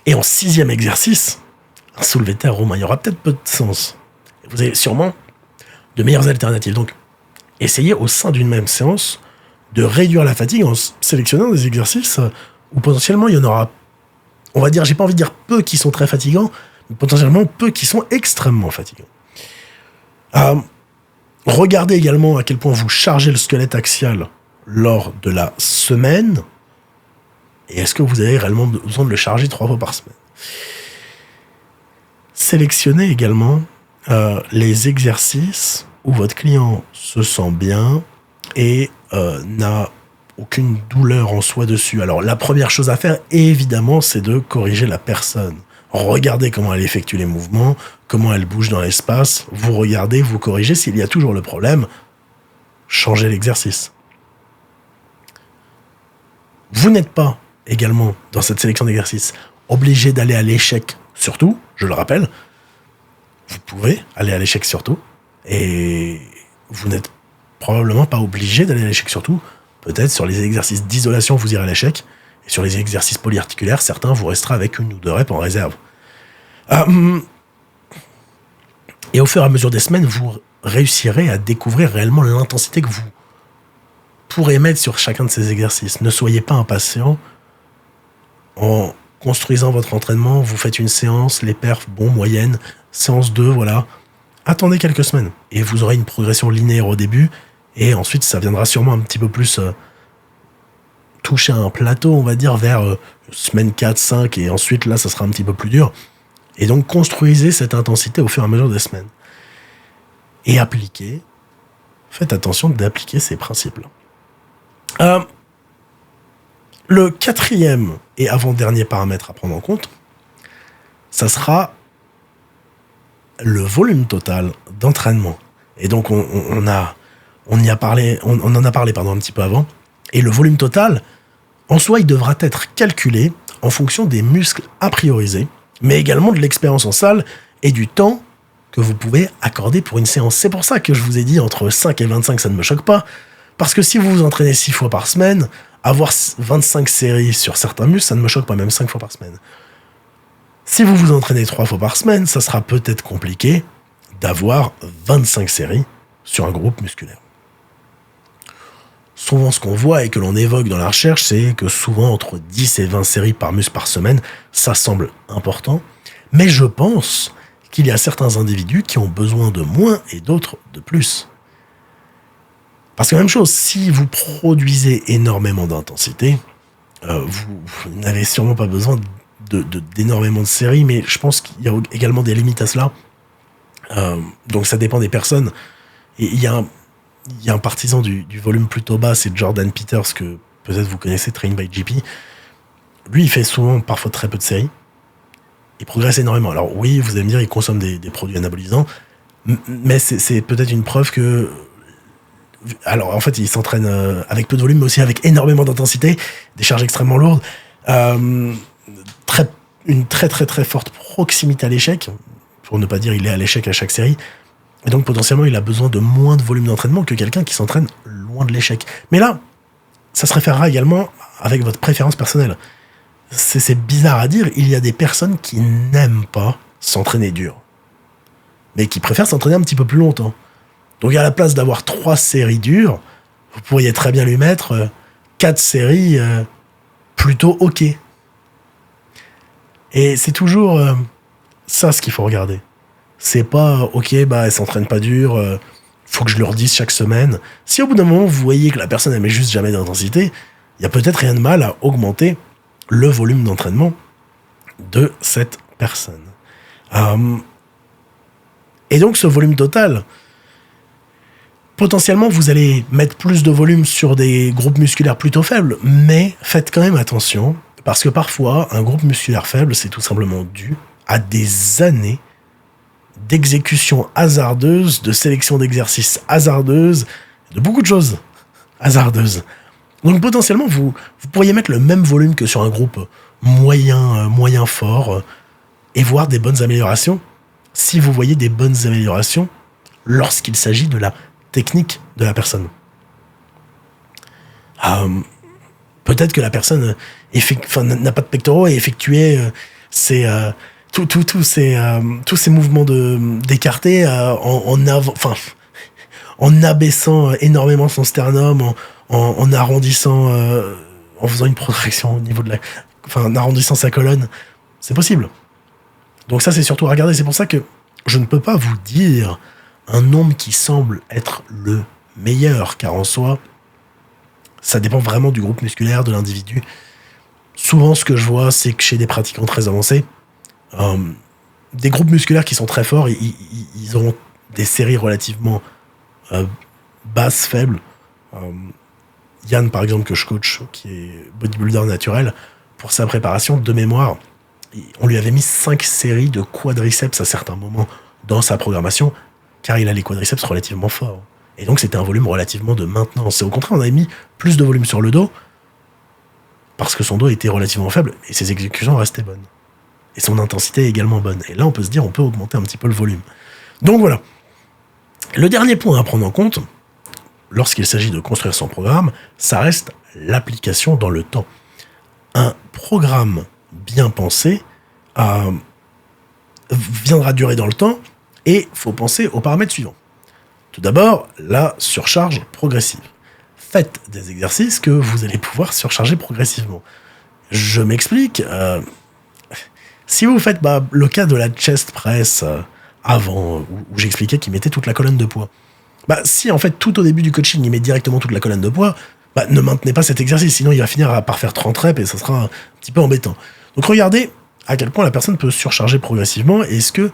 S1: et en 6e exercice, un soulevé de terre roumain. Il y aura peut-être peu de sens. Et vous avez sûrement de meilleures alternatives. Donc, essayez au sein d'une même séance de réduire la fatigue en sélectionnant des exercices où potentiellement il y en aura, on va dire, j'ai pas envie de dire peu qui sont très fatigants, mais potentiellement peu qui sont extrêmement fatigants. Regardez également à quel point vous chargez le squelette axial lors de la semaine et est-ce que vous avez réellement besoin de le charger 3 fois par semaine. Sélectionnez également les exercices où votre client se sent bien et n'a aucune douleur en soi dessus. Alors la première chose à faire, évidemment, c'est de corriger la personne. Regardez comment elle effectue les mouvements, comment elle bouge dans l'espace, vous regardez, vous corrigez. S'il y a toujours le problème, changez l'exercice. Vous n'êtes pas également, dans cette sélection d'exercices, obligé d'aller à l'échec surtout, je le rappelle. Vous pouvez aller à l'échec surtout, et vous n'êtes probablement pas obligé d'aller à l'échec surtout. Peut-être sur les exercices d'isolation, vous irez à l'échec, et sur les exercices polyarticulaires, certains vous resterez avec 1 ou 2 reps en réserve. Et au fur et à mesure des semaines, vous réussirez à découvrir réellement l'intensité que vous pourrez mettre sur chacun de ces exercices. Ne soyez pas impatient. En construisant votre entraînement, vous faites une séance, les perfs, moyenne, séance 2, voilà. Attendez quelques semaines et vous aurez une progression linéaire au début et ensuite ça viendra sûrement un petit peu plus toucher un plateau, on va dire, vers semaine 4, 5 et ensuite là ça sera un petit peu plus dur. Et donc construisez cette intensité au fur et à mesure des semaines. Et appliquez, faites attention d'appliquer ces principes-là. Le 4e et avant-dernier paramètre à prendre en compte, ça sera le volume total d'entraînement. Et donc on en a parlé un petit peu avant. Et le volume total, en soi, il devra être calculé en fonction des muscles à prioriser, mais également de l'expérience en salle et du temps que vous pouvez accorder pour une séance. C'est pour ça que je vous ai dit entre 5 et 25, ça ne me choque pas. Parce que si vous vous entraînez 6 fois par semaine, avoir 25 séries sur certains muscles, ça ne me choque pas, même 5 fois par semaine. Si vous vous entraînez 3 fois par semaine, ça sera peut-être compliqué d'avoir 25 séries sur un groupe musculaire. Souvent, ce qu'on voit et que l'on évoque dans la recherche, c'est que souvent, entre 10 et 20 séries par muscle par semaine, ça semble important. Mais je pense qu'il y a certains individus qui ont besoin de moins et d'autres de plus. Parce que même chose, si vous produisez énormément d'intensité, vous n'avez sûrement pas besoin d'énormément de séries, mais je pense qu'il y a également des limites à cela. Donc ça dépend des personnes. Et il y a un partisan du volume plutôt bas, c'est Jordan Peters, que peut-être vous connaissez, Train by JP. Lui, il fait souvent, parfois très peu de séries. Il progresse énormément. Alors oui, vous allez me dire, il consomme des produits anabolisants, mais c'est peut-être une preuve que... Alors en fait, il s'entraîne avec peu de volume, mais aussi avec énormément d'intensité, des charges extrêmement lourdes, une très très très forte proximité à l'échec, pour ne pas dire il est à l'échec à chaque série. Et donc, potentiellement, il a besoin de moins de volume d'entraînement que quelqu'un qui s'entraîne loin de l'échec. Mais là, ça se référera également avec votre préférence personnelle. C'est bizarre à dire, il y a des personnes qui n'aiment pas s'entraîner dur, mais qui préfèrent s'entraîner un petit peu plus longtemps. Donc, à la place d'avoir 3 séries dures, vous pourriez très bien lui mettre 4 séries plutôt OK. Et c'est toujours ça ce qu'il faut regarder. C'est pas OK, elle s'entraîne pas dur, faut que je le redise chaque semaine. Si au bout d'un moment vous voyez que la personne elle met juste jamais d'intensité, il y a peut-être rien de mal à augmenter le volume d'entraînement de cette personne. Et donc ce volume total, potentiellement vous allez mettre plus de volume sur des groupes musculaires plutôt faibles, mais faites quand même attention, parce que parfois un groupe musculaire faible, c'est tout simplement dû à des années d'exécution hasardeuse, de sélection d'exercices hasardeuse, de beaucoup de choses hasardeuses. Donc potentiellement, vous pourriez mettre le même volume que sur un groupe moyen fort et voir des bonnes améliorations, si vous voyez des bonnes améliorations lorsqu'il s'agit de la technique de la personne. Peut-être que la personne n'a pas de pectoraux et effectuait tous ces mouvements d'écarté en abaissant énormément son sternum, en arrondissant, en faisant une protraction au niveau en arrondissant sa colonne. C'est possible. Donc ça, c'est surtout à regarder. C'est pour ça que je ne peux pas vous dire un nombre qui semble être le meilleur, car en soi, ça dépend vraiment du groupe musculaire, de l'individu. Souvent, ce que je vois, c'est que chez des pratiquants très avancés, des groupes musculaires qui sont très forts, ils auront des séries relativement basses, faibles. Yann, par exemple, que je coach, qui est bodybuilder naturel, pour sa préparation de mémoire, on lui avait mis 5 séries de quadriceps à certains moments dans sa programmation, car il a les quadriceps relativement forts. Et donc, c'était un volume relativement de maintenance. Et au contraire, on avait mis plus de volume sur le dos, parce que son dos était relativement faible, et ses exécutions restaient bonnes. Et son intensité est également bonne. Et là, on peut se dire, on peut augmenter un petit peu le volume. Donc voilà. Le dernier point à prendre en compte, lorsqu'il s'agit de construire son programme, ça reste l'application dans le temps. Un programme bien pensé viendra durer dans le temps, et il faut penser aux paramètres suivants. Tout d'abord, la surcharge progressive. Faites des exercices que vous allez pouvoir surcharger progressivement. Je m'explique. Si vous faites le cas de la chest press avant, où j'expliquais qu'il mettait toute la colonne de poids, si en fait tout au début du coaching il met directement toute la colonne de poids, ne maintenez pas cet exercice, sinon il va finir par faire 30 reps et ça sera un petit peu embêtant. Donc regardez à quel point la personne peut surcharger progressivement, et est-ce que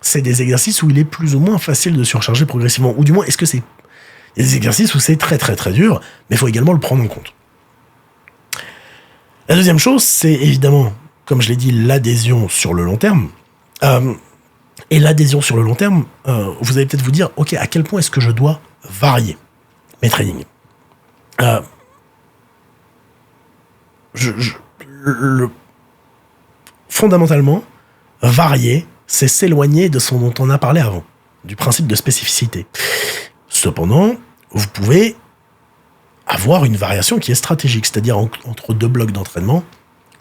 S1: c'est des exercices où il est plus ou moins facile de surcharger progressivement, ou du moins est-ce que c'est des exercices où c'est très très très dur, mais il faut également le prendre en compte. La deuxième chose, c'est évidemment, comme je l'ai dit, l'adhésion sur le long terme. Et l'adhésion sur le long terme, vous allez peut-être vous dire, ok, à quel point est-ce que je dois varier mes trainings? Fondamentalement, varier, c'est s'éloigner de ce dont on a parlé avant, du principe de spécificité. Cependant, vous pouvez avoir une variation qui est stratégique, c'est-à-dire entre deux blocs d'entraînement,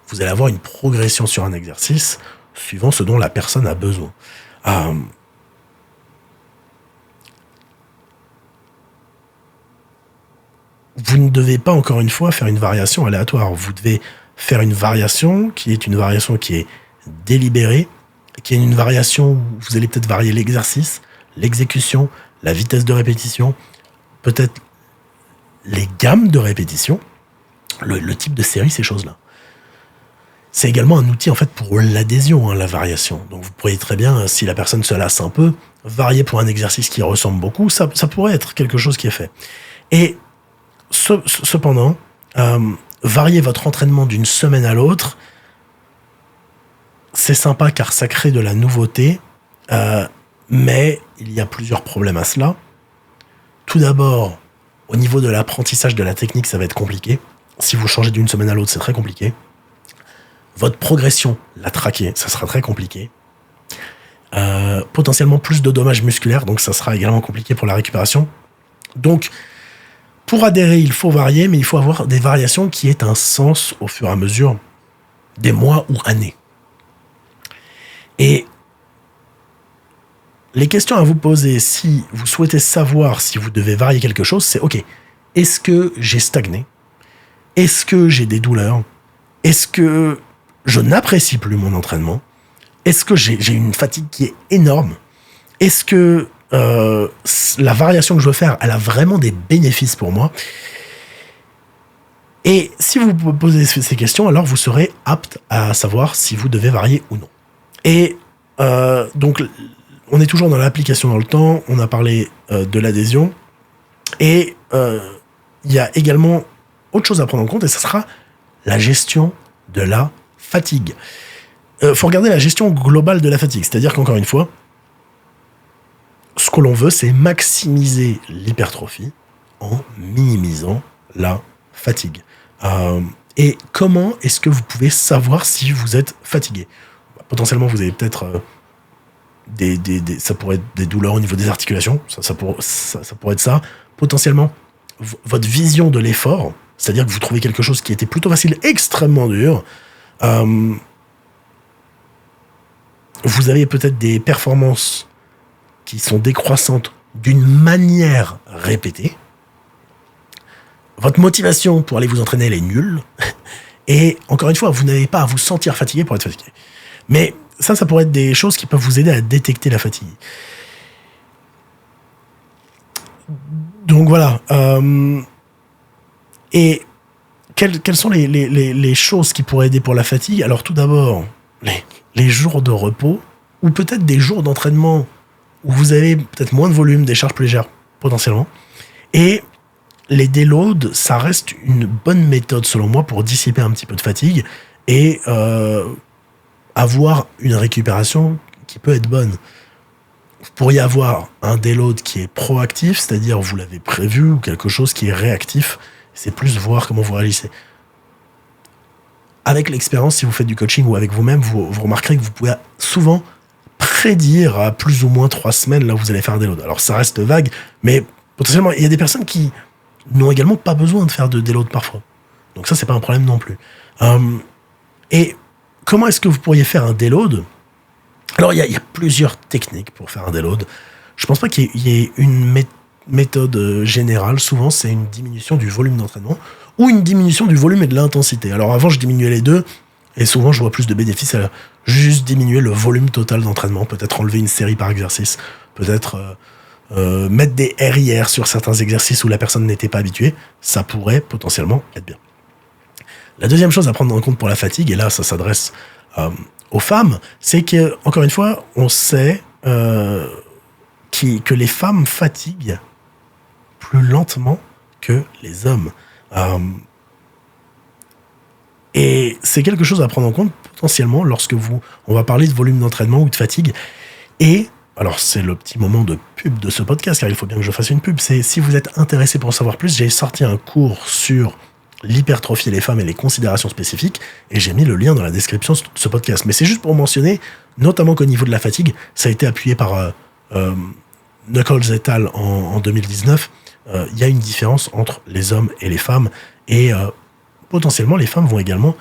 S1: vous allez avoir une progression sur un exercice suivant ce dont la personne a besoin. Vous ne devez pas, encore une fois, faire une variation aléatoire. Vous devez faire une variation qui est délibérée, qui est une variation où vous allez peut-être varier l'exercice, l'exécution, la vitesse de répétition, peut-être les gammes de répétition, le type de série, ces choses-là. C'est également un outil en fait pour l'adhésion, la variation. Donc vous pourriez très bien, si la personne se lasse un peu, varier pour un exercice qui ressemble beaucoup, ça pourrait être quelque chose qui est fait. Et cependant, varier votre entraînement d'une semaine à l'autre, c'est sympa car ça crée de la nouveauté, mais il y a plusieurs problèmes à cela. Tout d'abord, au niveau de l'apprentissage de la technique, ça va être compliqué. Si vous changez d'une semaine à l'autre, c'est très compliqué. Votre progression, la traquer, ça sera très compliqué. Potentiellement plus de dommages musculaires, donc ça sera également compliqué pour la récupération. Donc, pour adhérer, il faut varier, mais il faut avoir des variations qui aient un sens au fur et à mesure des mois ou années. Et les questions à vous poser, si vous souhaitez savoir si vous devez varier quelque chose, c'est ok, est-ce que j'ai stagné? Est-ce que j'ai des douleurs? Est-ce que je n'apprécie plus mon entraînement? Est-ce que j'ai une fatigue qui est énorme? Est-ce que la variation que je veux faire, elle a vraiment des bénéfices pour moi? Et si vous vous posez ces questions, alors vous serez apte à savoir si vous devez varier ou non. Et donc, on est toujours dans l'application dans le temps, on a parlé de l'adhésion, et il y a également autre chose à prendre en compte, et ça sera la gestion de la fatigue. Faut regarder la gestion globale de la fatigue, c'est-à-dire qu'encore une fois, ce que l'on veut, c'est maximiser l'hypertrophie en minimisant la fatigue. Et comment est-ce que vous pouvez savoir si vous êtes fatigué? Potentiellement, vous avez peut-être ça pourrait être des douleurs au niveau des articulations, ça pourrait être ça. Potentiellement, votre vision de l'effort, c'est-à-dire que vous trouvez quelque chose qui était plutôt facile, extrêmement dur. Vous avez peut-être des performances qui sont décroissantes d'une manière répétée. Votre motivation pour aller vous entraîner, elle est nulle. Et encore une fois, vous n'avez pas à vous sentir fatigué pour être fatigué. Mais ça pourrait être des choses qui peuvent vous aider à détecter la fatigue. Donc voilà. Et quelles sont les choses qui pourraient aider pour la fatigue? Alors tout d'abord, les jours de repos, ou peut-être des jours d'entraînement où vous avez peut-être moins de volume, des charges plus légères, potentiellement. Et les déloads, ça reste une bonne méthode, selon moi, pour dissiper un petit peu de fatigue et avoir une récupération qui peut être bonne. Vous pourriez avoir un déload qui est proactif, c'est-à-dire vous l'avez prévu, ou quelque chose qui est réactif. C'est plus voir comment vous réagissez. Avec l'expérience, si vous faites du coaching ou avec vous-même, vous remarquerez que vous pouvez souvent prédire à plus ou moins 3 semaines là où vous allez faire un déload. Alors ça reste vague, mais potentiellement, il y a des personnes qui n'ont également pas besoin de faire de déload parfois. Donc ça, c'est pas un problème non plus. Et comment est-ce que vous pourriez faire un déload? Alors, il y a plusieurs techniques pour faire un déload. Je pense pas qu'il y ait une méthode générale, souvent, c'est une diminution du volume d'entraînement ou une diminution du volume et de l'intensité. Alors avant, je diminuais les deux, et souvent, je vois plus de bénéfices à juste diminuer le volume total d'entraînement, peut-être enlever une série par exercice, peut-être mettre des RIR sur certains exercices où la personne n'était pas habituée, ça pourrait potentiellement être bien. La deuxième chose à prendre en compte pour la fatigue, et là, ça s'adresse aux femmes, c'est que, encore une fois, on sait que les femmes fatiguent plus lentement que les hommes. Et c'est quelque chose à prendre en compte potentiellement lorsque on va parler de volume d'entraînement ou de fatigue. Et, alors c'est le petit moment de pub de ce podcast, car il faut bien que je fasse une pub, c'est si vous êtes intéressé pour en savoir plus, j'ai sorti un cours sur l'hypertrophie et les femmes et les considérations spécifiques, et j'ai mis le lien dans la description de ce podcast. Mais c'est juste pour mentionner, notamment qu'au niveau de la fatigue, ça a été appuyé par Knuckles et al. En 2019, il y a une différence entre les hommes et les femmes, et potentiellement les femmes vont également,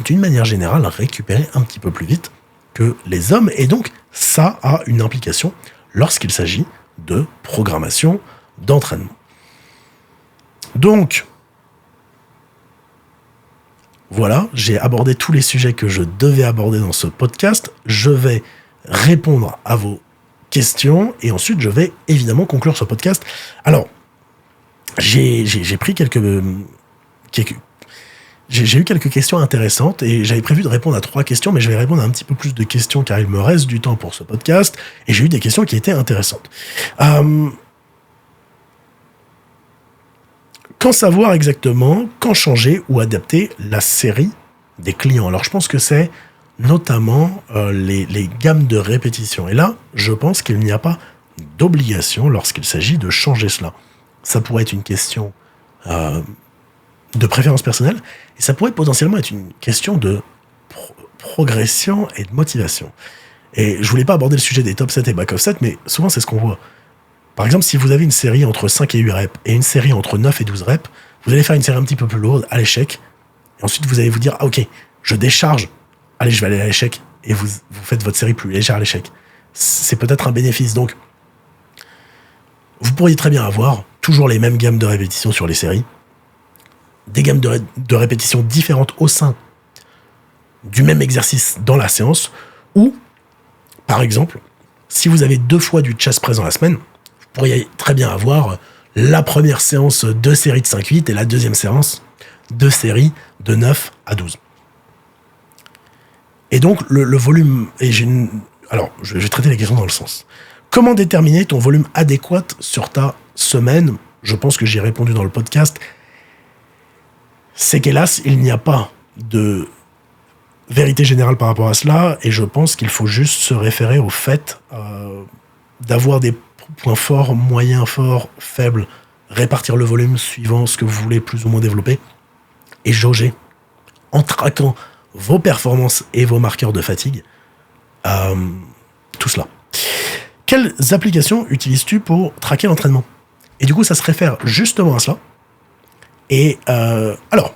S1: d'une manière générale, récupérer un petit peu plus vite que les hommes, et donc ça a une implication lorsqu'il s'agit de programmation d'entraînement. Donc, voilà, j'ai abordé tous les sujets que je devais aborder dans ce podcast. Je vais répondre à vos questions et ensuite je vais évidemment conclure ce podcast. Alors, j'ai pris j'ai eu quelques questions intéressantes et j'avais prévu de répondre à 3 questions, mais je vais répondre à un petit peu plus de questions car il me reste du temps pour ce podcast et j'ai eu des questions qui étaient intéressantes. Quand savoir exactement, quand changer ou adapter la série des clients? Alors je pense que c'est notamment les gammes de répétition. Et là, je pense qu'il n'y a pas d'obligation lorsqu'il s'agit de changer cela. Ça pourrait être une question de préférence personnelle, et ça pourrait potentiellement être une question de progression et de motivation. Et je voulais pas aborder le sujet des top 7 et back of 7, mais souvent c'est ce qu'on voit. Par exemple, si vous avez une série entre 5 et 8 reps, et une série entre 9 et 12 reps, vous allez faire une série un petit peu plus lourde, à l'échec, et ensuite vous allez vous dire, ah ok, je décharge, allez, je vais aller à l'échec, et vous faites votre série plus légère à l'échec. C'est peut-être un bénéfice, donc vous pourriez très bien avoir toujours les mêmes gammes de répétitions sur les séries, des gammes de répétitions différentes au sein du même exercice dans la séance, ou, par exemple, si vous avez 2 fois du chest press dans la semaine, vous pourriez très bien avoir la première séance 2 séries de 5-8 et la deuxième séance 2 séries de 9 à 12. Et donc, le volume... Alors, je vais traiter les questions dans le sens. Comment déterminer ton volume adéquat sur ta semaine? Je pense que j'y ai répondu dans le podcast. C'est qu'hélas, il n'y a pas de vérité générale par rapport à cela, et je pense qu'il faut juste se référer au fait d'avoir des points forts, moyens forts, faibles, répartir le volume suivant ce que vous voulez plus ou moins développer, et jauger en traquant vos performances et vos marqueurs de fatigue, tout cela. Quelles applications utilises-tu pour traquer l'entraînement? Et du coup, ça se réfère justement à cela. Et alors,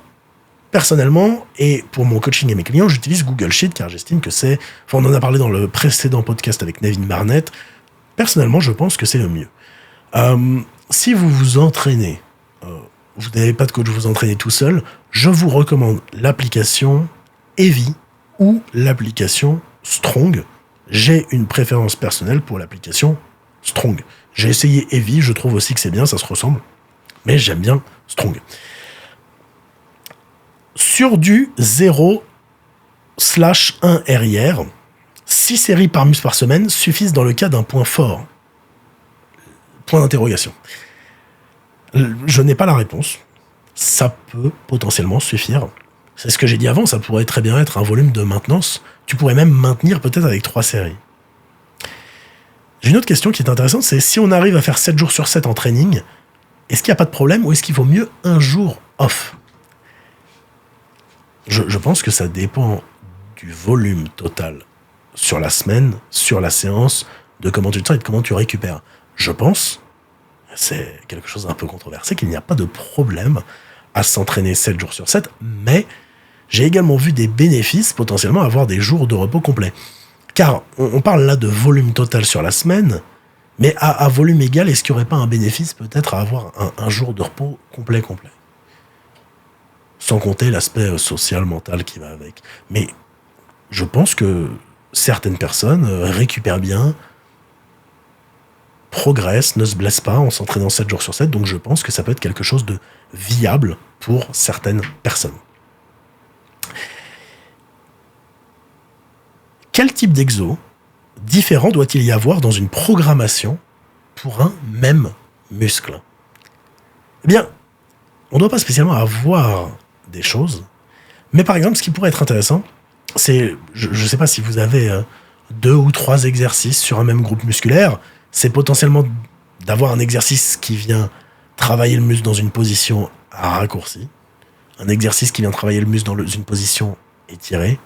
S1: personnellement, et pour mon coaching et mes clients, j'utilise Google Sheet car j'estime que c'est... Enfin, on en a parlé dans le précédent podcast avec Nevin Barnett. Personnellement, je pense que c'est le mieux. Si vous vous entraînez, vous n'avez pas de coach, vous entraînez tout seul, je vous recommande l'application Heavy ou l'application Strong. J'ai une préférence personnelle pour l'application Strong. J'ai essayé Heavy, je trouve aussi que c'est bien, ça se ressemble, mais j'aime bien Strong. Sur du 0/1 RIR, 6 séries par muscle par semaine suffisent dans le cas d'un point fort. Point d'interrogation. Je n'ai pas la réponse. Ça peut potentiellement suffire. C'est ce que j'ai dit avant, ça pourrait très bien être un volume de maintenance. Tu pourrais même maintenir peut-être avec 3 séries. J'ai une autre question qui est intéressante, c'est si on arrive à faire 7 jours sur 7 en training, est-ce qu'il n'y a pas de problème ou est-ce qu'il vaut mieux un jour off? Je pense que ça dépend du volume total sur la semaine, sur la séance, de comment tu te sens et de comment tu récupères. Je pense, c'est quelque chose d'un peu controversé, qu'il n'y a pas de problème à s'entraîner 7 jours sur 7, mais j'ai également vu des bénéfices potentiellement à avoir des jours de repos complets. Car on parle là de volume total sur la semaine, Mais à volume égal, est-ce qu'il n'y aurait pas un bénéfice peut-être à avoir un jour de repos complet? Sans compter l'aspect social, mental qui va avec. Mais je pense que certaines personnes récupèrent bien, progressent, ne se blessent pas en s'entraînant 7 jours sur 7, donc je pense que ça peut être quelque chose de viable pour certaines personnes. Quel type d'exo différent doit-il y avoir dans une programmation pour un même muscle? Eh bien, on ne doit pas spécialement avoir des choses, mais par exemple, ce qui pourrait être intéressant, c'est, je ne sais pas si vous avez 2 ou 3 exercices sur un même groupe musculaire, c'est potentiellement d'avoir un exercice qui vient travailler le muscle dans une position à raccourci, un exercice qui vient travailler le muscle dans une position étirée,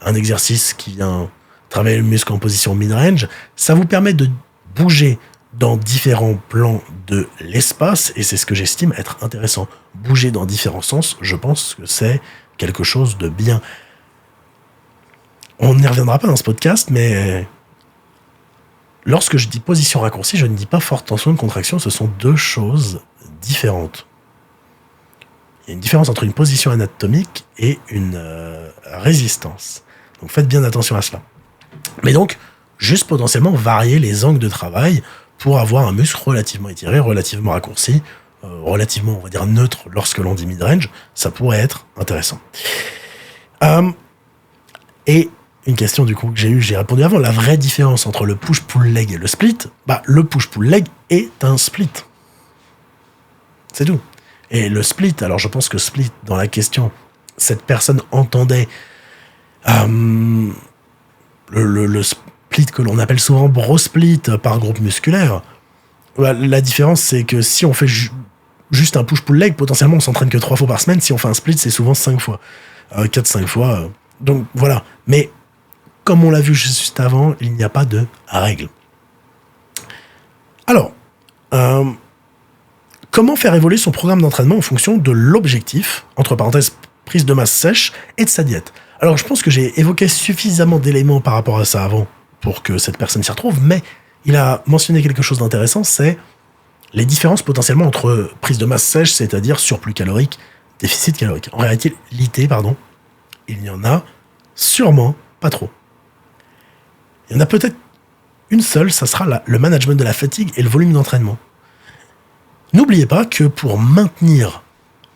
S1: un exercice qui vient travailler le muscle en position mid-range. Ça vous permet de bouger dans différents plans de l'espace, et c'est ce que j'estime être intéressant. Bouger dans différents sens, je pense que c'est quelque chose de bien. On n'y reviendra pas dans ce podcast, mais lorsque je dis position raccourcie, je ne dis pas forte tension de contraction, ce sont 2 choses différentes. Il y a une différence entre une position anatomique et une résistance. Donc faites bien attention à cela. Mais donc, juste potentiellement varier les angles de travail pour avoir un muscle relativement étiré, relativement raccourci, relativement, on va dire, neutre lorsque l'on dit mid-range, ça pourrait être intéressant. Et une question du coup que j'ai répondu avant, la vraie différence entre le push-pull-leg et le split, le push-pull-leg est un split. C'est tout. Et le split, alors je pense que split, dans la question, cette personne entendait le split que l'on appelle souvent bro split par groupe musculaire. La différence, c'est que si on fait juste un push-pull-leg, potentiellement on s'entraîne que 3 fois par semaine. Si on fait un split, c'est souvent 5 fois. 4-5 fois. Donc voilà. Mais comme on l'a vu juste avant, il n'y a pas de règle. Alors, comment faire évoluer son programme d'entraînement en fonction de l'objectif, entre parenthèses, prise de masse sèche, et de sa diète? Alors, je pense que j'ai évoqué suffisamment d'éléments par rapport à ça avant pour que cette personne s'y retrouve, mais il a mentionné quelque chose d'intéressant, c'est les différences potentiellement entre prise de masse sèche, c'est-à-dire surplus calorique, déficit calorique. En réalité, il n'y en a sûrement pas trop. Il y en a peut-être une seule, ça sera le management de la fatigue et le volume d'entraînement. N'oubliez pas que pour maintenir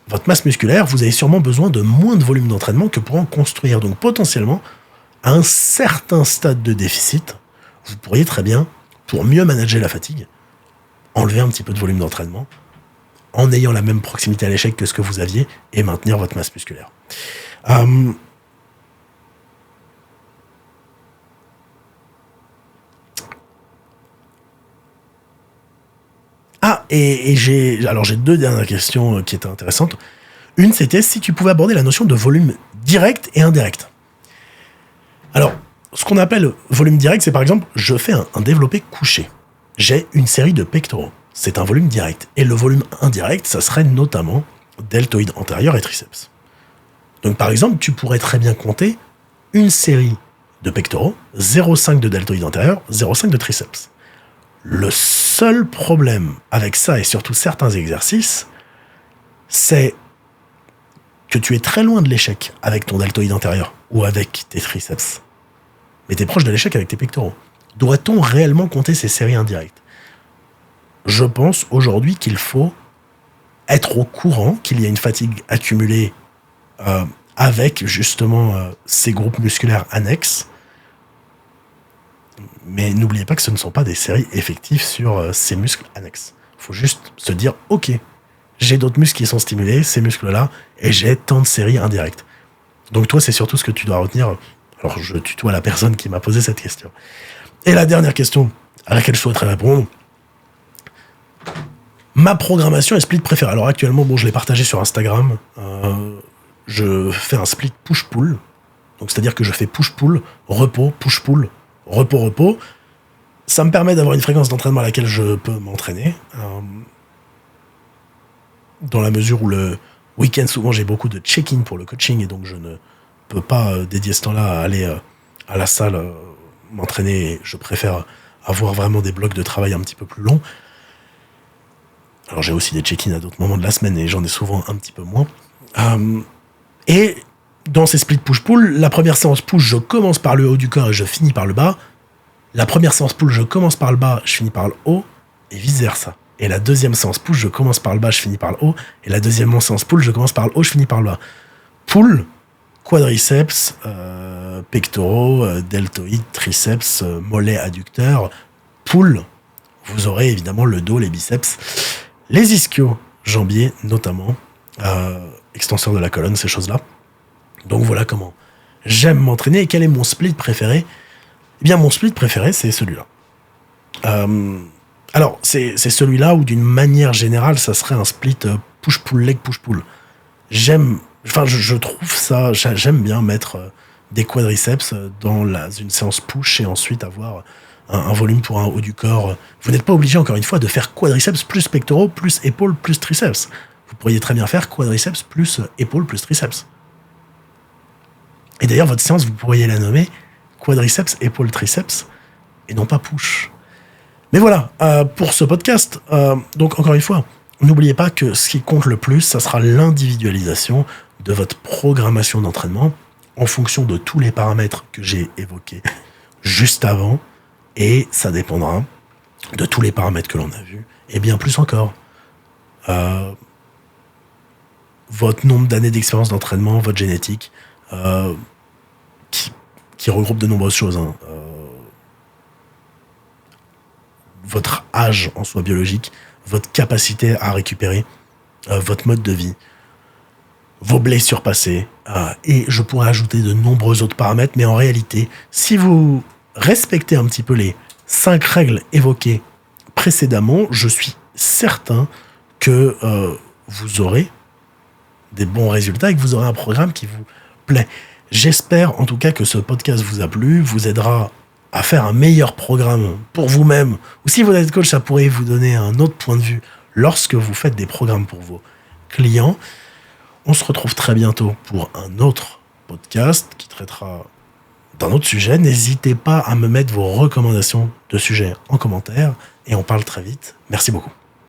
S1: votre masse musculaire, vous avez sûrement besoin de moins de volume d'entraînement que pour en construire. Donc potentiellement, à un certain stade de déficit, vous pourriez très bien, pour mieux manager la fatigue, enlever un petit peu de volume d'entraînement en ayant la même proximité à l'échec que ce que vous aviez et maintenir votre masse musculaire. Et j'ai 2 dernières questions qui étaient intéressantes. Une, c'était si tu pouvais aborder la notion de volume direct et indirect. Alors, ce qu'on appelle volume direct, c'est par exemple, je fais un développé couché. J'ai une série de pectoraux. C'est un volume direct. Et le volume indirect, ça serait notamment deltoïde antérieur et triceps. Donc par exemple, tu pourrais très bien compter une série de pectoraux, 0,5 de deltoïde antérieur, 0,5 de triceps. Le seul problème avec ça, et surtout certains exercices, c'est que tu es très loin de l'échec avec ton deltoïde antérieur ou avec tes triceps. Mais tu es proche de l'échec avec tes pectoraux. Doit-on réellement compter ces séries indirectes? Je pense aujourd'hui qu'il faut être au courant qu'il y a une fatigue accumulée avec justement ces groupes musculaires annexes. Mais n'oubliez pas que ce ne sont pas des séries effectives sur ces muscles annexes. Il faut juste se dire, ok, j'ai d'autres muscles qui sont stimulés, ces muscles-là, et j'ai tant de séries indirectes. Donc toi, c'est surtout ce que tu dois retenir. Alors je tutoie la personne qui m'a posé cette question. Et la dernière question à laquelle je souhaiterais répondre, ma programmation est split préférée. Alors actuellement, je l'ai partagé sur Instagram. Je fais un split push-pull. Donc c'est-à-dire que je fais push-pull, repos, push-pull, repos. Ça me permet d'avoir une fréquence d'entraînement à laquelle je peux m'entraîner. Dans la mesure où le week-end, souvent, j'ai beaucoup de check-in pour le coaching et donc je ne peux pas dédier ce temps-là à aller à la salle m'entraîner. Je préfère avoir vraiment des blocs de travail un petit peu plus longs. Alors j'ai aussi des check-ins à d'autres moments de la semaine et j'en ai souvent un petit peu moins. Et dans ces splits push-pull, la première séance push, je commence par le haut du corps et je finis par le bas. La première séance pull, je commence par le bas, je finis par le haut, et vice-versa. Et la deuxième séance push, je commence par le bas, je finis par le haut. Et la deuxième séance pull, je commence par le haut, je finis par le bas. Pull, quadriceps, pectoraux, deltoïdes, triceps, mollets adducteurs. Pull, vous aurez évidemment le dos, les biceps, les ischios, jambiers notamment, extenseur de la colonne, ces choses-là. Donc voilà comment j'aime m'entraîner. Et quel est mon split préféré ? Eh bien, mon split préféré, c'est celui-là. Alors, c'est celui-là où, d'une manière générale, ça serait un split push-pull-leg, push-pull. Je trouve ça, j'aime bien mettre des quadriceps dans une séance push et ensuite avoir un volume pour un haut du corps. Vous n'êtes pas obligé, encore une fois, de faire quadriceps plus pectoraux, plus épaules, plus triceps. Vous pourriez très bien faire quadriceps plus épaules, plus triceps. Et d'ailleurs, votre séance, vous pourriez la nommer quadriceps, épaules, triceps, et non pas push. Mais voilà, pour ce podcast, donc encore une fois, n'oubliez pas que ce qui compte le plus, ça sera l'individualisation de votre programmation d'entraînement en fonction de tous les paramètres que j'ai évoqués juste avant, et ça dépendra de tous les paramètres que l'on a vus, et bien plus encore. Votre nombre d'années d'expérience d'entraînement, votre génétique, qui regroupe de nombreuses choses. Votre âge en soi biologique, votre capacité à récupérer, votre mode de vie, vos blessures passées, et je pourrais ajouter de nombreux autres paramètres, mais en réalité, si vous respectez un petit peu les 5 règles évoquées précédemment, je suis certain que vous aurez des bons résultats et que vous aurez un programme qui vous plaît. J'espère en tout cas que ce podcast vous a plu, vous aidera à faire un meilleur programme pour vous-même. Ou si vous êtes coach, ça pourrait vous donner un autre point de vue lorsque vous faites des programmes pour vos clients. On se retrouve très bientôt pour un autre podcast qui traitera d'un autre sujet. N'hésitez pas à me mettre vos recommandations de sujets en commentaire et on parle très vite. Merci beaucoup.